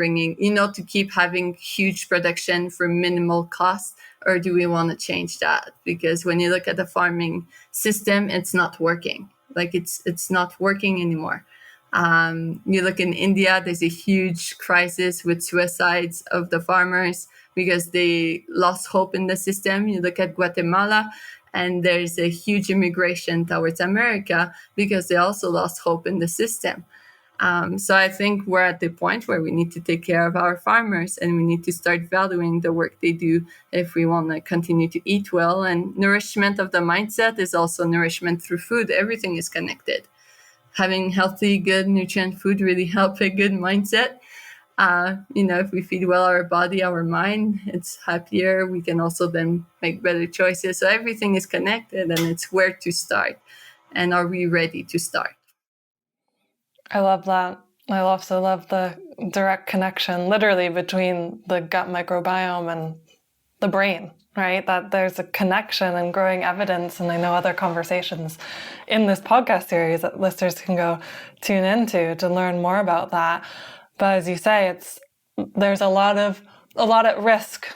to keep having huge production for minimal cost? Or do we want to change that? Because when you look at the farming system, it's not working. It's not working anymore. You look in India, there's a huge crisis with suicides of the farmers because they lost hope in the system. You look at Guatemala, and there's a huge immigration towards America because they also lost hope in the system. So I think we're at the point where we need to take care of our farmers, and we need to start valuing the work they do if we want to continue to eat well. And nourishment of the mindset is also nourishment through food. Everything is connected. Having healthy, good, nutrient food really help a good mindset. If we feed well our body, our mind, it's happier. We can also then make better choices. So everything is connected, and it's where to start. And are we ready to start?
I love that. I also love the direct connection, literally, between the gut microbiome and the brain, right? That there's a connection and growing evidence. And I know other conversations in this podcast series that listeners can go tune into to learn more about that. But as you say, there's a lot at risk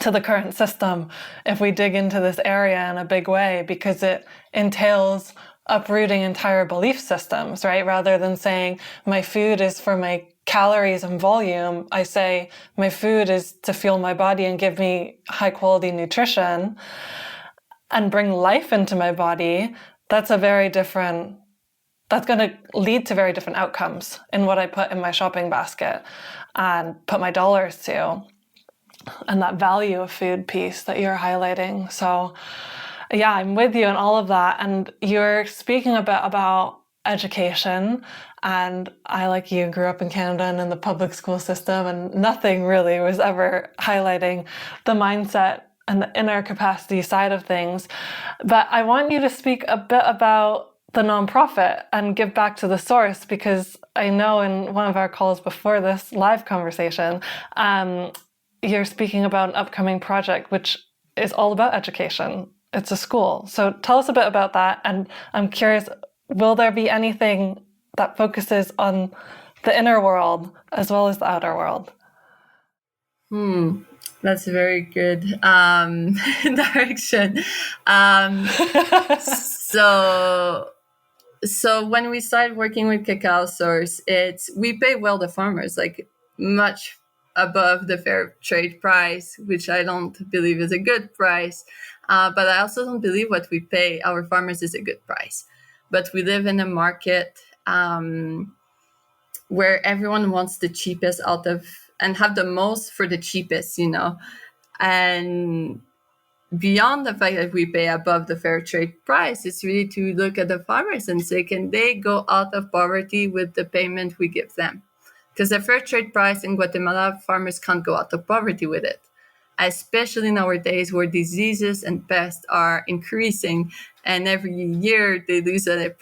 to the current system if we dig into this area in a big way, because it entails uprooting entire belief systems, right? Rather than saying my food is for my calories and volume, I say my food is to fuel my body and give me high quality nutrition and bring life into my body. That's going to lead to very different outcomes in what I put in my shopping basket and put my dollars to, and that value of food piece that you're highlighting. So yeah, I'm with you on all of that. And you're speaking a bit about education. And I, like you, grew up in Canada and in the public school system, and nothing really was ever highlighting the mindset and the inner capacity side of things. But I want you to speak a bit about the nonprofit and give back to the source, because I know in one of our calls before this live conversation, you're speaking about an upcoming project which is all about education. It's a school. So tell us a bit about that. And I'm curious, will there be anything that focuses on the inner world as well as the outer world?
That's a very good direction. So when we started working with Cacao Source, we pay well the farmers, much above the fair trade price, which I don't believe is a good price. But I also don't believe what we pay our farmers is a good price. But we live in a market where everyone wants the cheapest and have the most for the cheapest, And beyond the fact that we pay above the fair trade price, it's really to look at the farmers and say, can they go out of poverty with the payment we give them? Because the fair trade price in Guatemala, farmers can't go out of poverty with it, especially nowadays where diseases and pests are increasing, and every year they lose a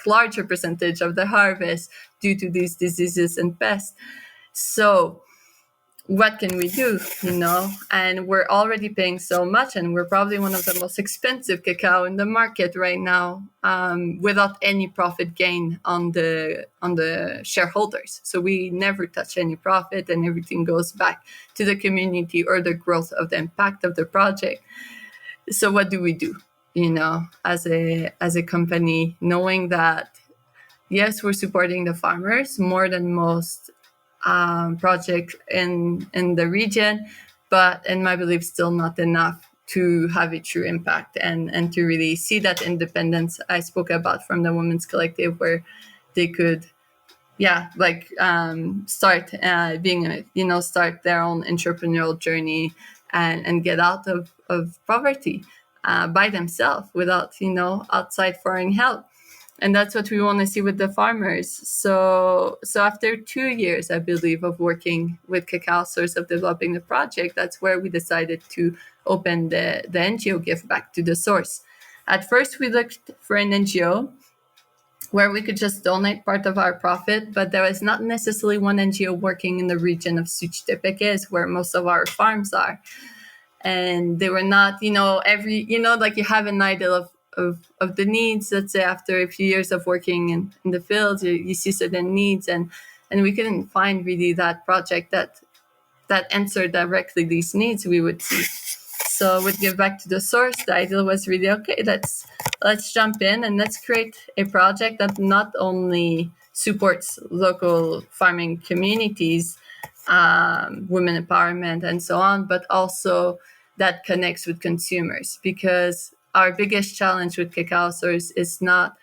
larger percentage of the harvest due to these diseases and pests. So what can we do, And we're already paying so much, and we're probably one of the most expensive cacao in the market right now, without any profit gain on the shareholders. So we never touch any profit, and everything goes back to the community or the growth of the impact of the project. So what do we do, as a company, knowing that, yes, we're supporting the farmers more than most project in the region, but in my belief still not enough to have a true impact and to really see that independence I spoke about from the Women's Collective, where they could start being start their own entrepreneurial journey and get out of poverty by themselves without, outside foreign help. And that's what we want to see with the farmers. So after 2 years, I believe, of working with Cacao Source, of developing the project, that's where we decided to open the NGO Give Back to the Source. At first, we looked for an NGO where we could just donate part of our profit, but there was not necessarily one NGO working in the region of Suchitepeques, where most of our farms are. And they were not, like you have an idea of the needs. Let's say after a few years of working in the fields, you see certain needs, and we couldn't find really that project that answered directly these needs we would see. So with Give Back to the Source, the idea was really, okay, let's jump in and let's create a project that not only supports local farming communities, women empowerment and so on, but also that connects with consumers. Because our biggest challenge with Cacao Source is not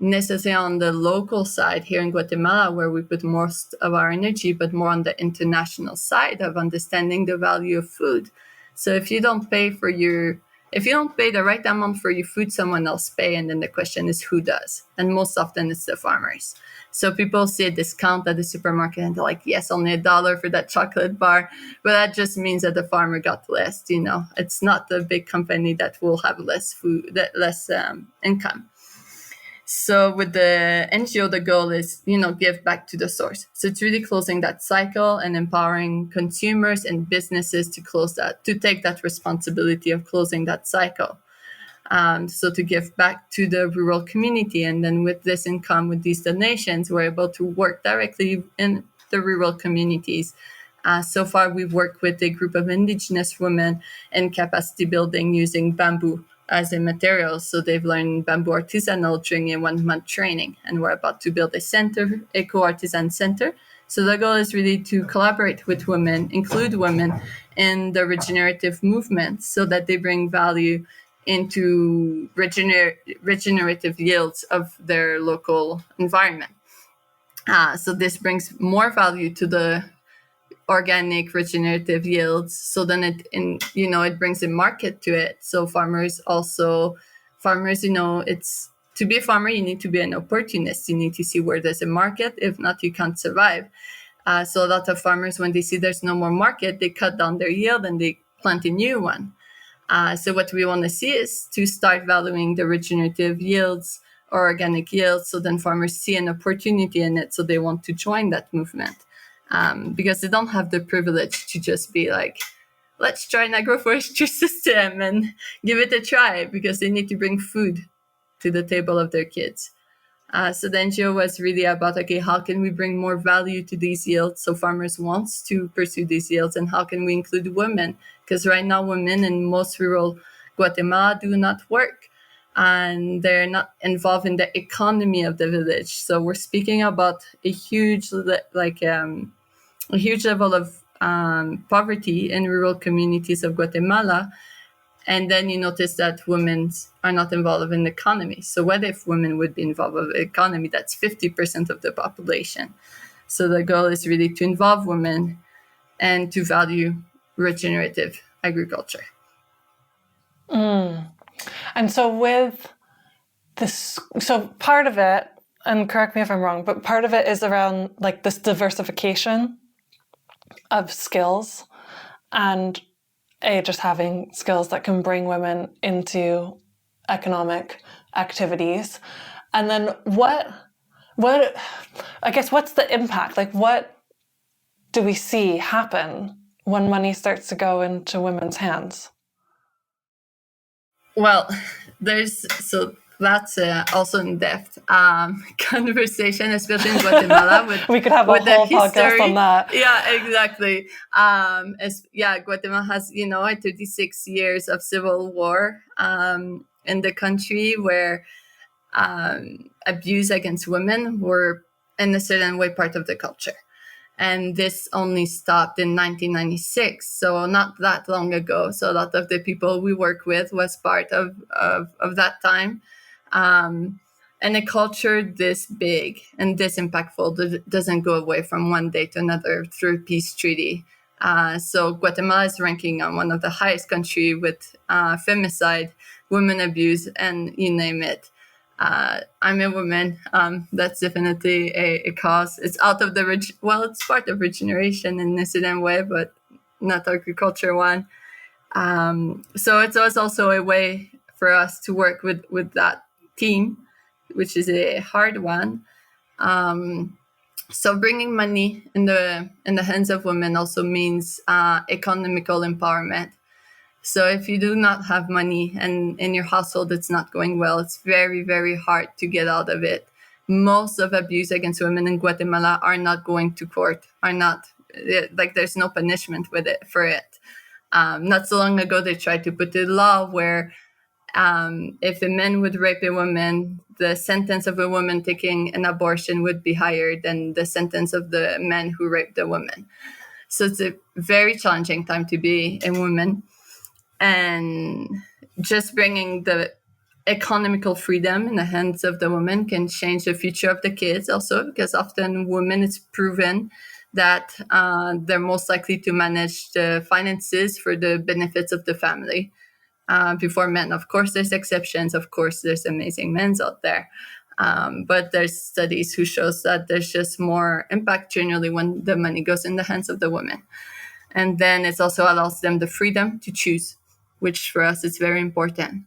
necessarily on the local side here in Guatemala, where we put most of our energy, but more on the international side of understanding the value of food. So if you don't pay the right amount for your food, someone else pay, and then the question is who does? And most often it's the farmers. So people see a discount at the supermarket and they're like, yes, only $1 for that chocolate bar. But that just means that the farmer got less, It's not the big company that will have less food, less income. So with the NGO, the goal is, give back to the source. So it's really closing that cycle and empowering consumers and businesses to take that responsibility of closing that cycle. So to give back to the rural community. And then with this income, with these donations, we're able to work directly in the rural communities. So far, we've worked with a group of indigenous women in capacity building using bamboo as a material. So they've learned bamboo artisanal during a 1-month training. And we're about to build a center, eco-artisan center. So the goal is really to collaborate with women, include women in the regenerative movement so that they bring value into regenerative yields of their local environment. So this brings more value to the organic regenerative yields. So then it brings a market to it. So farmers, it's to be a farmer, you need to be an opportunist. You need to see where there's a market. If not, you can't survive. So a lot of farmers, when they see there's no more market, they cut down their yield and they plant a new one. So what we want to see is to start valuing the regenerative yields or organic yields. So then farmers see an opportunity in it. So they want to join that movement. Because they don't have the privilege to just be like, let's try an agroforestry system and give it a try, because they need to bring food to the table of their kids. So the NGO was really about, okay, how can we bring more value to these yields so farmers want to pursue these yields, and how can we include women? Because right now women in most rural Guatemala do not work, and they're not involved in the economy of the village. So we're speaking about a huge level of poverty in rural communities of Guatemala. And then you notice that women are not involved in the economy. So what if women would be involved in the economy? That's 50% of the population. So the goal is really to involve women and to value regenerative agriculture.
And so with this, so part of it, and correct me if I'm wrong, but part of it is around like this diversification of skills and just having skills that can bring women into economic activities. And then what I guess, what's the impact? Like, what do we see happen when money starts to go into women's hands?
Well, that's also in-depth conversation, especially in Guatemala.
We could have a whole podcast on that.
Yeah, exactly. Guatemala has, 36 years of civil war in the country, where abuse against women were in a certain way part of the culture. And this only stopped in 1996, so not that long ago. So a lot of the people we work with was part of that time. And a culture this big and this impactful doesn't go away from one day to another through peace treaty. So Guatemala is ranking on one of the highest country with femicide, women abuse, and you name it. I'm a woman. That's definitely a cause. It's out of the it's part of regeneration in a certain way, but not agriculture one. So it was also a way for us to work with that team, which is a hard one. So bringing money in the hands of women also means economical empowerment. So if you do not have money and in your household it's not going well, it's very, very hard to get out of it. Most of abuse against women in Guatemala are not going to court, there's no punishment for it. Not so long ago, they tried to put a law where if a man would rape a woman, the sentence of a woman taking an abortion would be higher than the sentence of the man who raped a woman. So it's a very challenging time to be a woman. And just bringing the economical freedom in the hands of the woman can change the future of the kids also, because often women, it's proven that they're most likely to manage the finances for the benefits of the family before men. Of course, there's exceptions. Of course, there's amazing men out there. But there's studies who shows that there's just more impact generally when the money goes in the hands of the women. And then it also allows them the freedom to choose, which for us is very important.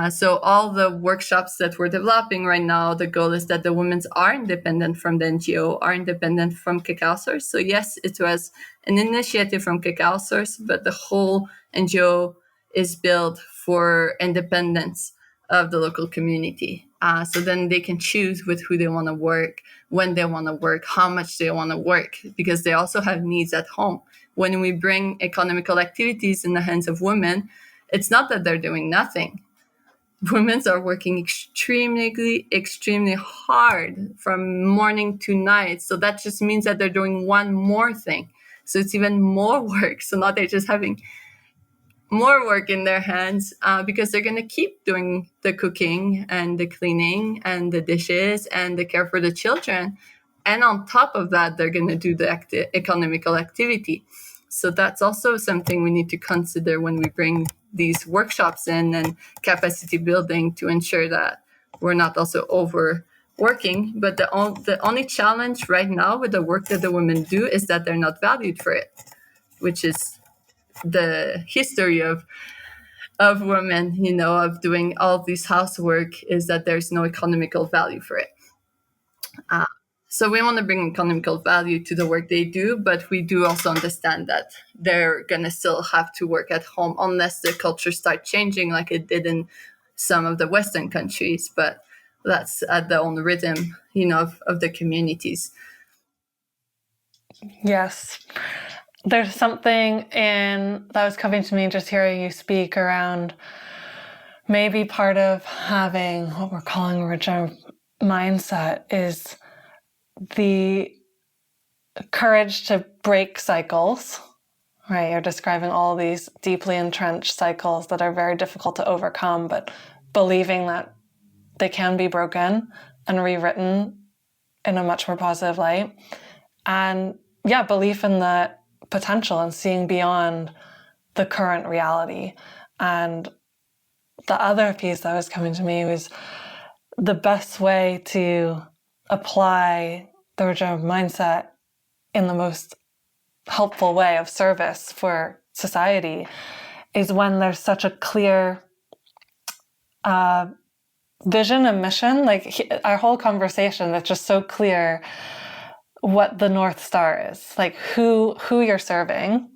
So all the workshops that we're developing right now, the goal is that the women are independent from the NGO, are independent from Cacao Source. So yes, it was an initiative from Cacao Source, but the whole NGO is built for independence of the local community. So then they can choose with who they want to work, when they want to work, how much they want to work, because they also have needs at home. When we bring economical activities in the hands of women, it's not that they're doing nothing. Women are working extremely hard from morning to night. So that just means that they're doing one more thing. So it's even more work. So now they're just having more work in their hands because they're going to keep doing the cooking and the cleaning and the dishes and the care for the children. And on top of that, they're going to do the economical activity. So that's also something we need to consider when we bring these workshops in and capacity building to ensure that we're not also overworking. But the only challenge right now with the work that the women do is that they're not valued for it, which is the history of women, of doing all this housework, is that there's no economical value for it. So we want to bring economical value to the work they do, but we do also understand that they're going to still have to work at home unless the culture starts changing like it did in some of the Western countries. But that's at the own rhythm, of the communities.
Yes. There's something that was coming to me just hearing you speak around maybe part of having what we're calling a regenerative mindset is the courage to break cycles, right? You're describing all these deeply entrenched cycles that are very difficult to overcome, but believing that they can be broken and rewritten in a much more positive light. And belief in the potential and seeing beyond the current reality. And the other piece that was coming to me was the best way to apply the regenerative mindset in the most helpful way of service for society is when there's such a clear vision and mission. Like our whole conversation, that's just so clear what the North Star is, like who you're serving,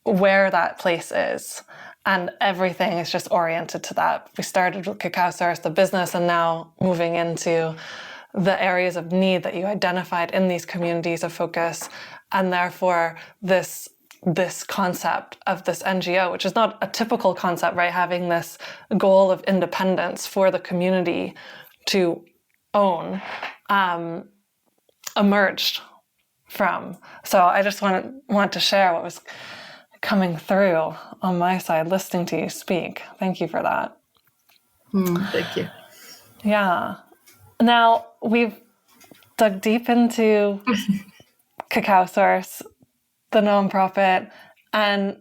where that place is. And everything is just oriented to that. We started with Cacao Source, the business, and now moving into the areas of need that you identified in these communities of focus. And therefore, this concept of this NGO, which is not a typical concept, right? Having this goal of independence for the community to own, emerged from. So I just want to share what was coming through on my side, listening to you speak. Thank you for that.
Thank you.
Yeah. Now we've dug deep into Cacao Source, the nonprofit, and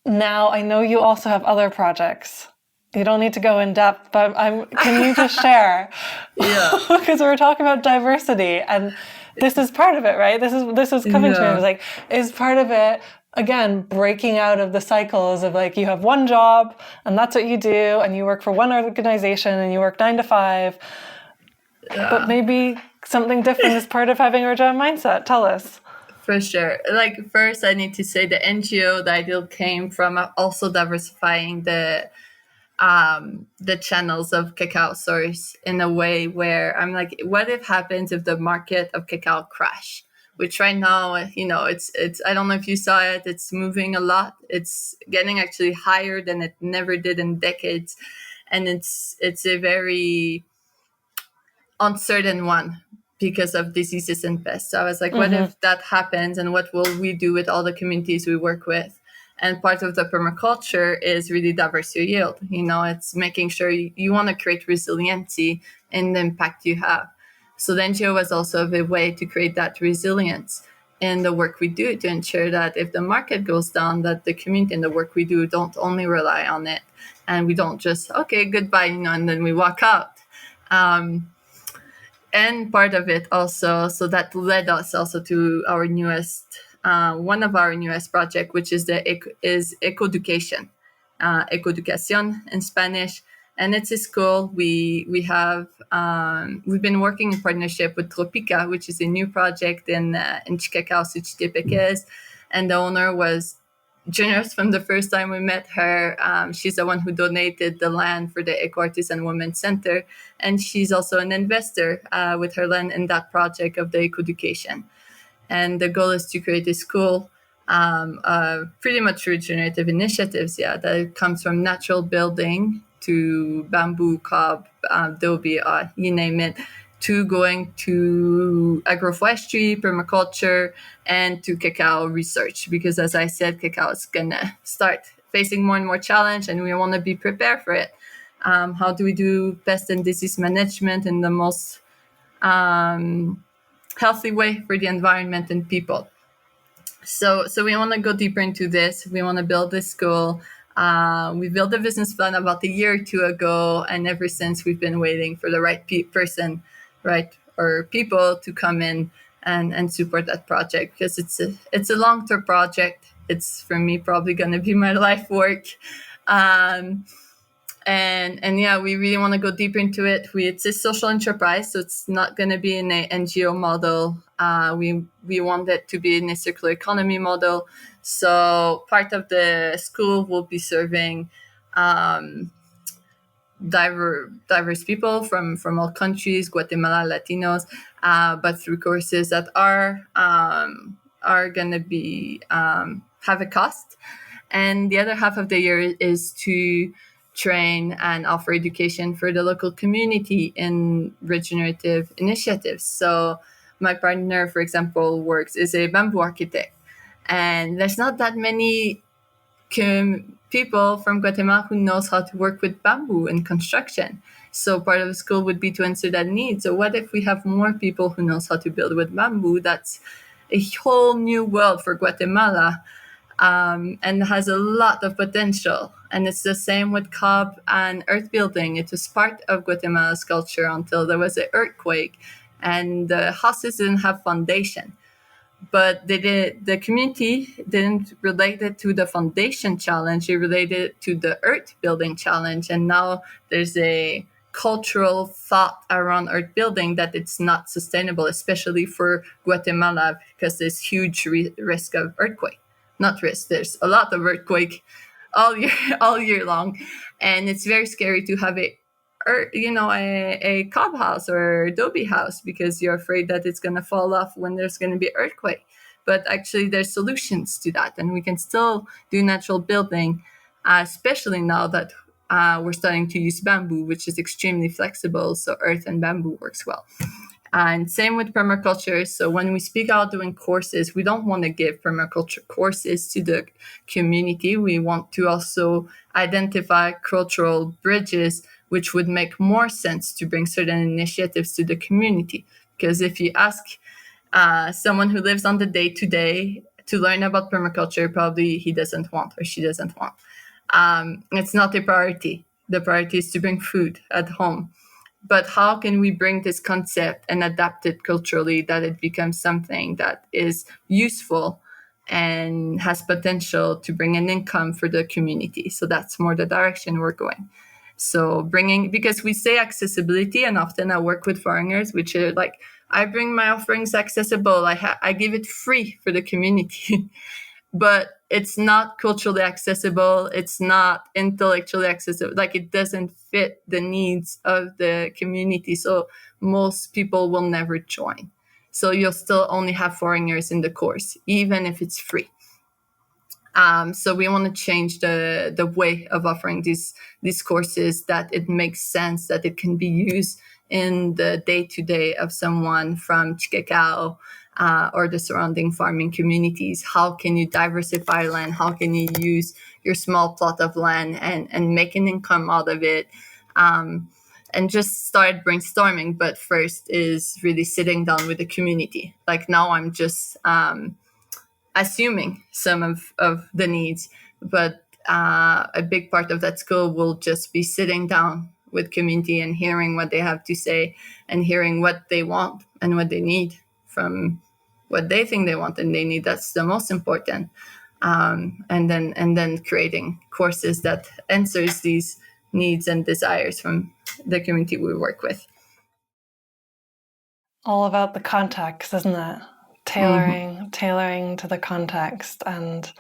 now I know you also have other projects. You don't need to go in depth, but can you just share?
Yeah.
Because we're talking about diversity, and this is part of it, right? This is coming to me. It's like, is part of it, again, breaking out of the cycles of like, you have one job and that's what you do, and you work for one organization and you work 9 to 5. Yeah. But maybe something different is part of having a regenerative mindset. Tell us.
For sure. Like, first, I need to say the NGO, the ideal came from also diversifying the channels of Cacao Source in a way where I'm like, what if happens if the market of cacao crash? Which right now, it's I don't know if you saw it, it's moving a lot. It's getting actually higher than it never did in decades. And it's a very uncertain one because of diseases and pests. So I was like, what if that happens, and what will we do with all the communities we work with? And part of the permaculture is really diversity yield. It's making sure you want to create resiliency in the impact you have. So the NGO was also a way to create that resilience in the work we do, to ensure that if the market goes down, that the community and the work we do don't only rely on it, and we don't just, okay, goodbye, and then we walk out. And part of it also, so that led us also to our newest, one of our newest project, which is Ecoeducation, Ecoeducación in Spanish, and it's a school. We've been working in partnership with Tropica, which is a new project in Cacao Source, and the owner was generous from the first time we met her. She's the one who donated the land for the Eco Artisan Women's Center, and she's also an investor with her land in that project of the Ecoeducation. And the goal is to create a school, pretty much regenerative initiatives, that comes from natural building to bamboo, cob, adobe, you name it, to going to agroforestry, permaculture, and to cacao research. Because as I said, cacao is going to start facing more and more challenge, and we want to be prepared for it. How do we do pest and disease management in the most healthy way for the environment and people? So we want to go deeper into this. We want to build this school. We built a business plan about a year or two ago, and ever since we've been waiting for the right person, right, or people to come in and support that project, because it's a long-term project. It's, for me, probably going to be my life work. And yeah, we really want to go deeper into it. It's a social enterprise, so it's not going to be in an NGO model. We want it to be in a circular economy model. So part of the school will be serving diverse people from all countries, Guatemala, Latinos, but through courses that are going to be have a cost. And the other half of the year is to train and offer education for the local community in regenerative initiatives. So my partner, for example, is a bamboo architect, and there's not that many people from Guatemala who knows how to work with bamboo in construction. So part of the school would be to answer that need. So what if we have more people who knows how to build with bamboo? That's a whole new world for Guatemala, and has a lot of potential. And it's the same with cob and earth building. It was part of Guatemala's culture until there was an earthquake, and the houses didn't have foundation. But the community didn't relate it to the foundation challenge. They related it to the earth building challenge. And now there's a cultural thought around earth building that it's not sustainable, especially for Guatemala, because there's huge risk of earthquake. Not risk, there's a lot of earthquake all year long. And it's very scary to have a cob house or adobe house, because you're afraid that it's going to fall off when there's going to be earthquake. But actually there's solutions to that, and we can still do natural building, especially now that we're starting to use bamboo, which is extremely flexible. So earth and bamboo works well. And same with permaculture. So when we speak out doing courses, we don't want to give permaculture courses to the community. We want to also identify cultural bridges, which would make more sense to bring certain initiatives to the community. Because if you ask someone who lives on the day-to-day to learn about permaculture, probably he doesn't want or she doesn't want. It's not a priority. The priority is to bring food at home. But how can we bring this concept and adapt it culturally that it becomes something that is useful and has potential to bring an income for the community? So that's more the direction we're going. So because we say accessibility, and often I work with foreigners, which are like, I bring my offerings accessible. I give it free for the community. But it's not culturally accessible. It's not intellectually accessible. Like, it doesn't fit the needs of the community. So most people will never join. So you'll still only have foreigners in the course, even if it's free. So we want to change the way of offering these courses, that it makes sense, that it can be used in the day-to-day of someone from Cacao or the surrounding farming communities. How can you diversify land? How can you use your small plot of land and make an income out of it? And just start brainstorming. But first is really sitting down with the community. Like, now I'm just assuming some of the needs, but a big part of that school will just be sitting down with community and hearing what they have to say and hearing what they want and what they need from what they think they want and they need. That's the most important. And then creating courses that answers these needs and desires from the community we work with.
All about the context, isn't it? Tailoring to the context. And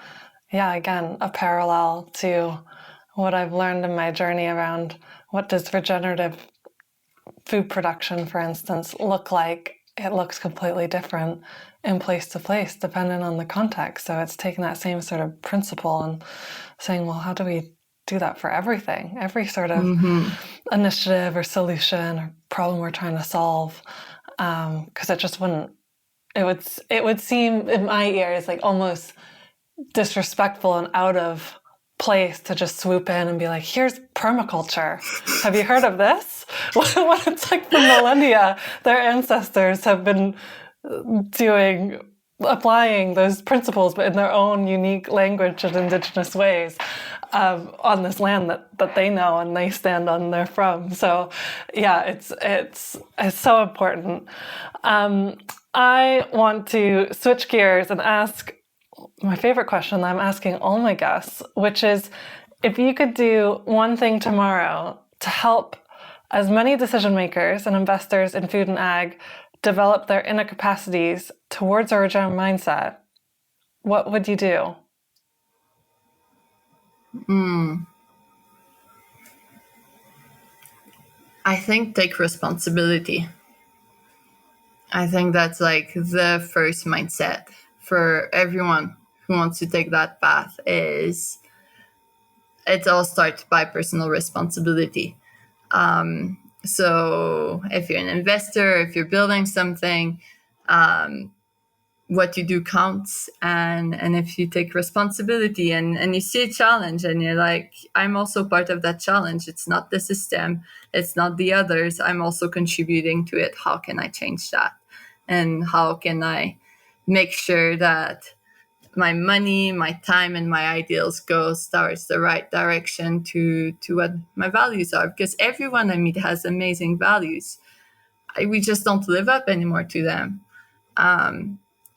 yeah, again, a parallel to what I've learned in my journey around what does regenerative food production, for instance, look like. It looks completely different in place to place, depending on the context. So it's taking that same sort of principle and saying, well, how do we do that for everything? Every sort of initiative or solution or problem we're trying to solve. Because it just wouldn't, it would seem in my ears like almost disrespectful and out of place to just swoop in and be like, here's permaculture. Have you heard of this? What it's like for millennia, their ancestors have been applying those principles, but in their own unique language and indigenous ways on this land that they know and they stand on, they're from. So yeah, it's so important. I want to switch gears and ask my favorite question that I'm asking all my guests, which is, if you could do one thing tomorrow to help as many decision makers and investors in food and ag develop their inner capacities towards a regenerative mindset, what would you do?
I think take responsibility. I think that's like the first mindset for everyone who wants to take that path. Is it all starts by personal responsibility. So if you're an investor, if you're building something, what you do counts. And if you take responsibility and you see a challenge and you're like, I'm also part of that challenge. It's not the system. It's not the others. I'm also contributing to it. How can I change that? And how can I make sure that my money, my time, and my ideals goes towards the right direction to what my values are? Because everyone I meet has amazing values. We just don't live up anymore to them.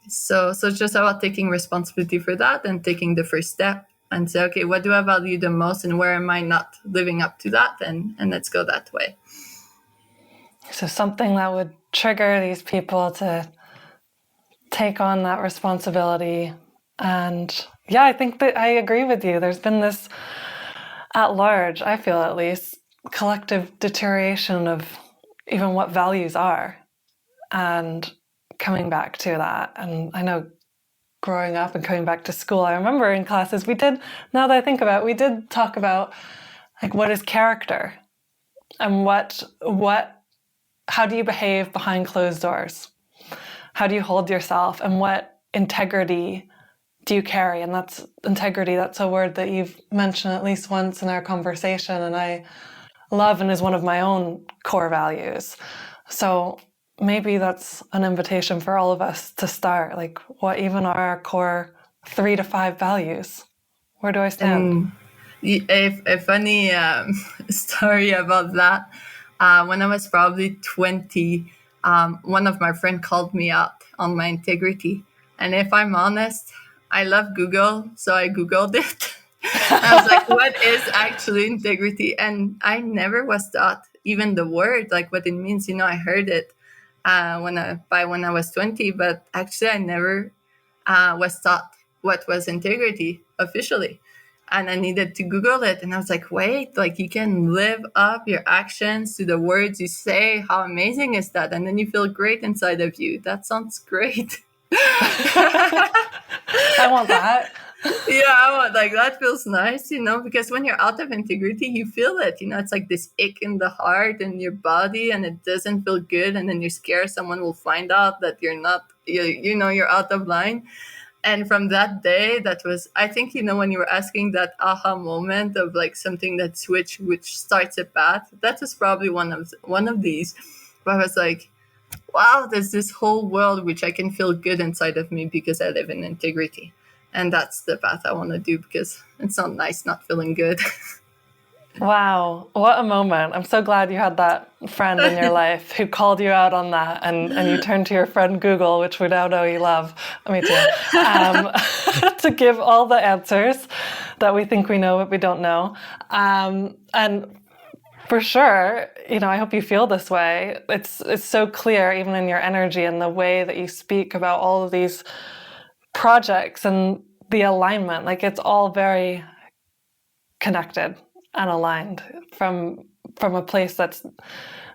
So it's just about taking responsibility for that and taking the first step and say, okay, what do I value the most and where am I not living up to that? And let's go that way.
So something that would trigger these people to take on that responsibility. And yeah, I think that I agree with you. There's been this, at large, I feel at least, collective deterioration of even what values are, and coming back to that. And I know growing up and coming back to school, I remember in classes now that I think about it, we did talk about like, what is character and how do you behave behind closed doors? How do you hold yourself, and what integrity do you carry? And that's integrity. That's a word that you've mentioned at least once in our conversation, and I love and is one of my own core values. So maybe that's an invitation for all of us to start. Like, what even are our core 3 to 5 values? Where do I stand?
A funny story about that. When I was probably 20, one of my friends called me out on my integrity. And if I'm honest, I love Google, so I Googled it. I was like, what is actually integrity? And I never was taught even the word, like what it means. I heard it when I was 20, but actually I never was taught what was integrity officially. And I needed to Google it. And I was like, wait, like you can live up your actions to the words you say. How amazing is that? And then you feel great inside of you. That sounds great.
I want that.
Yeah, like that feels nice, because when you're out of integrity, you feel it. It's like this ache in the heart and your body, and it doesn't feel good. And then you're scared someone will find out that you're not, you're out of line. And from that day, that was, I think, when you were asking that aha moment of like something that switch, which starts a path, that was probably one of these, where I was like, wow, there's this whole world which I can feel good inside of me because I live in integrity. And that's the path I want to do, because it's not nice not feeling good.
Wow, what a moment. I'm so glad you had that friend in your life who called you out on that, and you turned to your friend Google, which we now know you love, me too, to give all the answers that we think we know but we don't know. And for sure, I hope you feel this way. It's so clear, even in your energy and the way that you speak about all of these projects and the alignment. Like it's all very connected and aligned from a place that's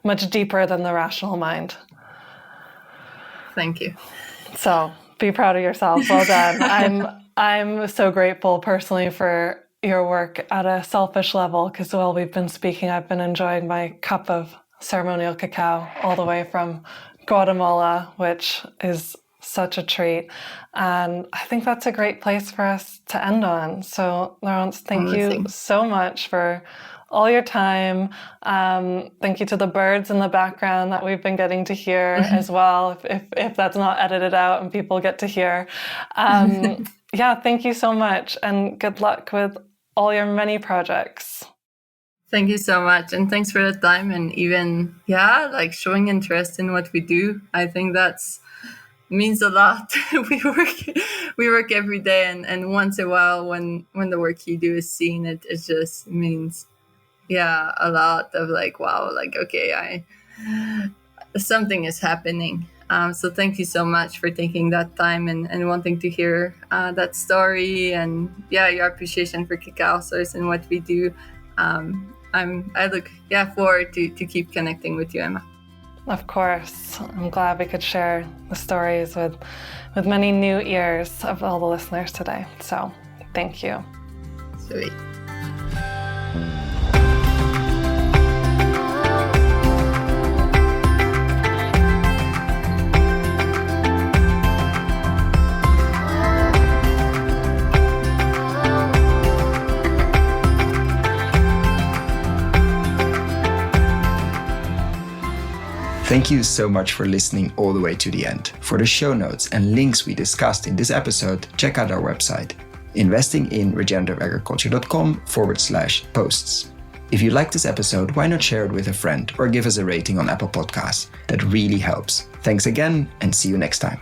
much deeper than the rational mind.
Thank you.
So be proud of yourself. Well done. I'm so grateful personally for your work at a selfish level, because while we've been speaking, I've been enjoying my cup of ceremonial cacao all the way from Guatemala, which is such a treat. And I think that's a great place for us to end on. So Laurence, thank you so much for all your time. Thank you to the birds in the background that we've been getting to hear as well, if that's not edited out and people get to hear. Yeah, thank you so much, and good luck with all your many projects.
Thank you so much. And thanks for the time, and even, like showing interest in what we do. I think that's means a lot. we work every day, and once in a while when the work you do is seen, it just means a lot of like, wow, like, okay, something is happening. So thank you so much for taking that time and wanting to hear that story, and your appreciation for Cacao Source and what we do. I look forward to keep connecting with you, Emma.
Of course. I'm glad we could share the stories with many new ears of all the listeners today. So thank you.
Sweet.
Thank you so much for listening all the way to the end. For the show notes and links we discussed in this episode, check out our website, investinginregenerativeagriculture.com/posts. If you like this episode, why not share it with a friend or give us a rating on Apple Podcasts? That really helps. Thanks again, and see you next time.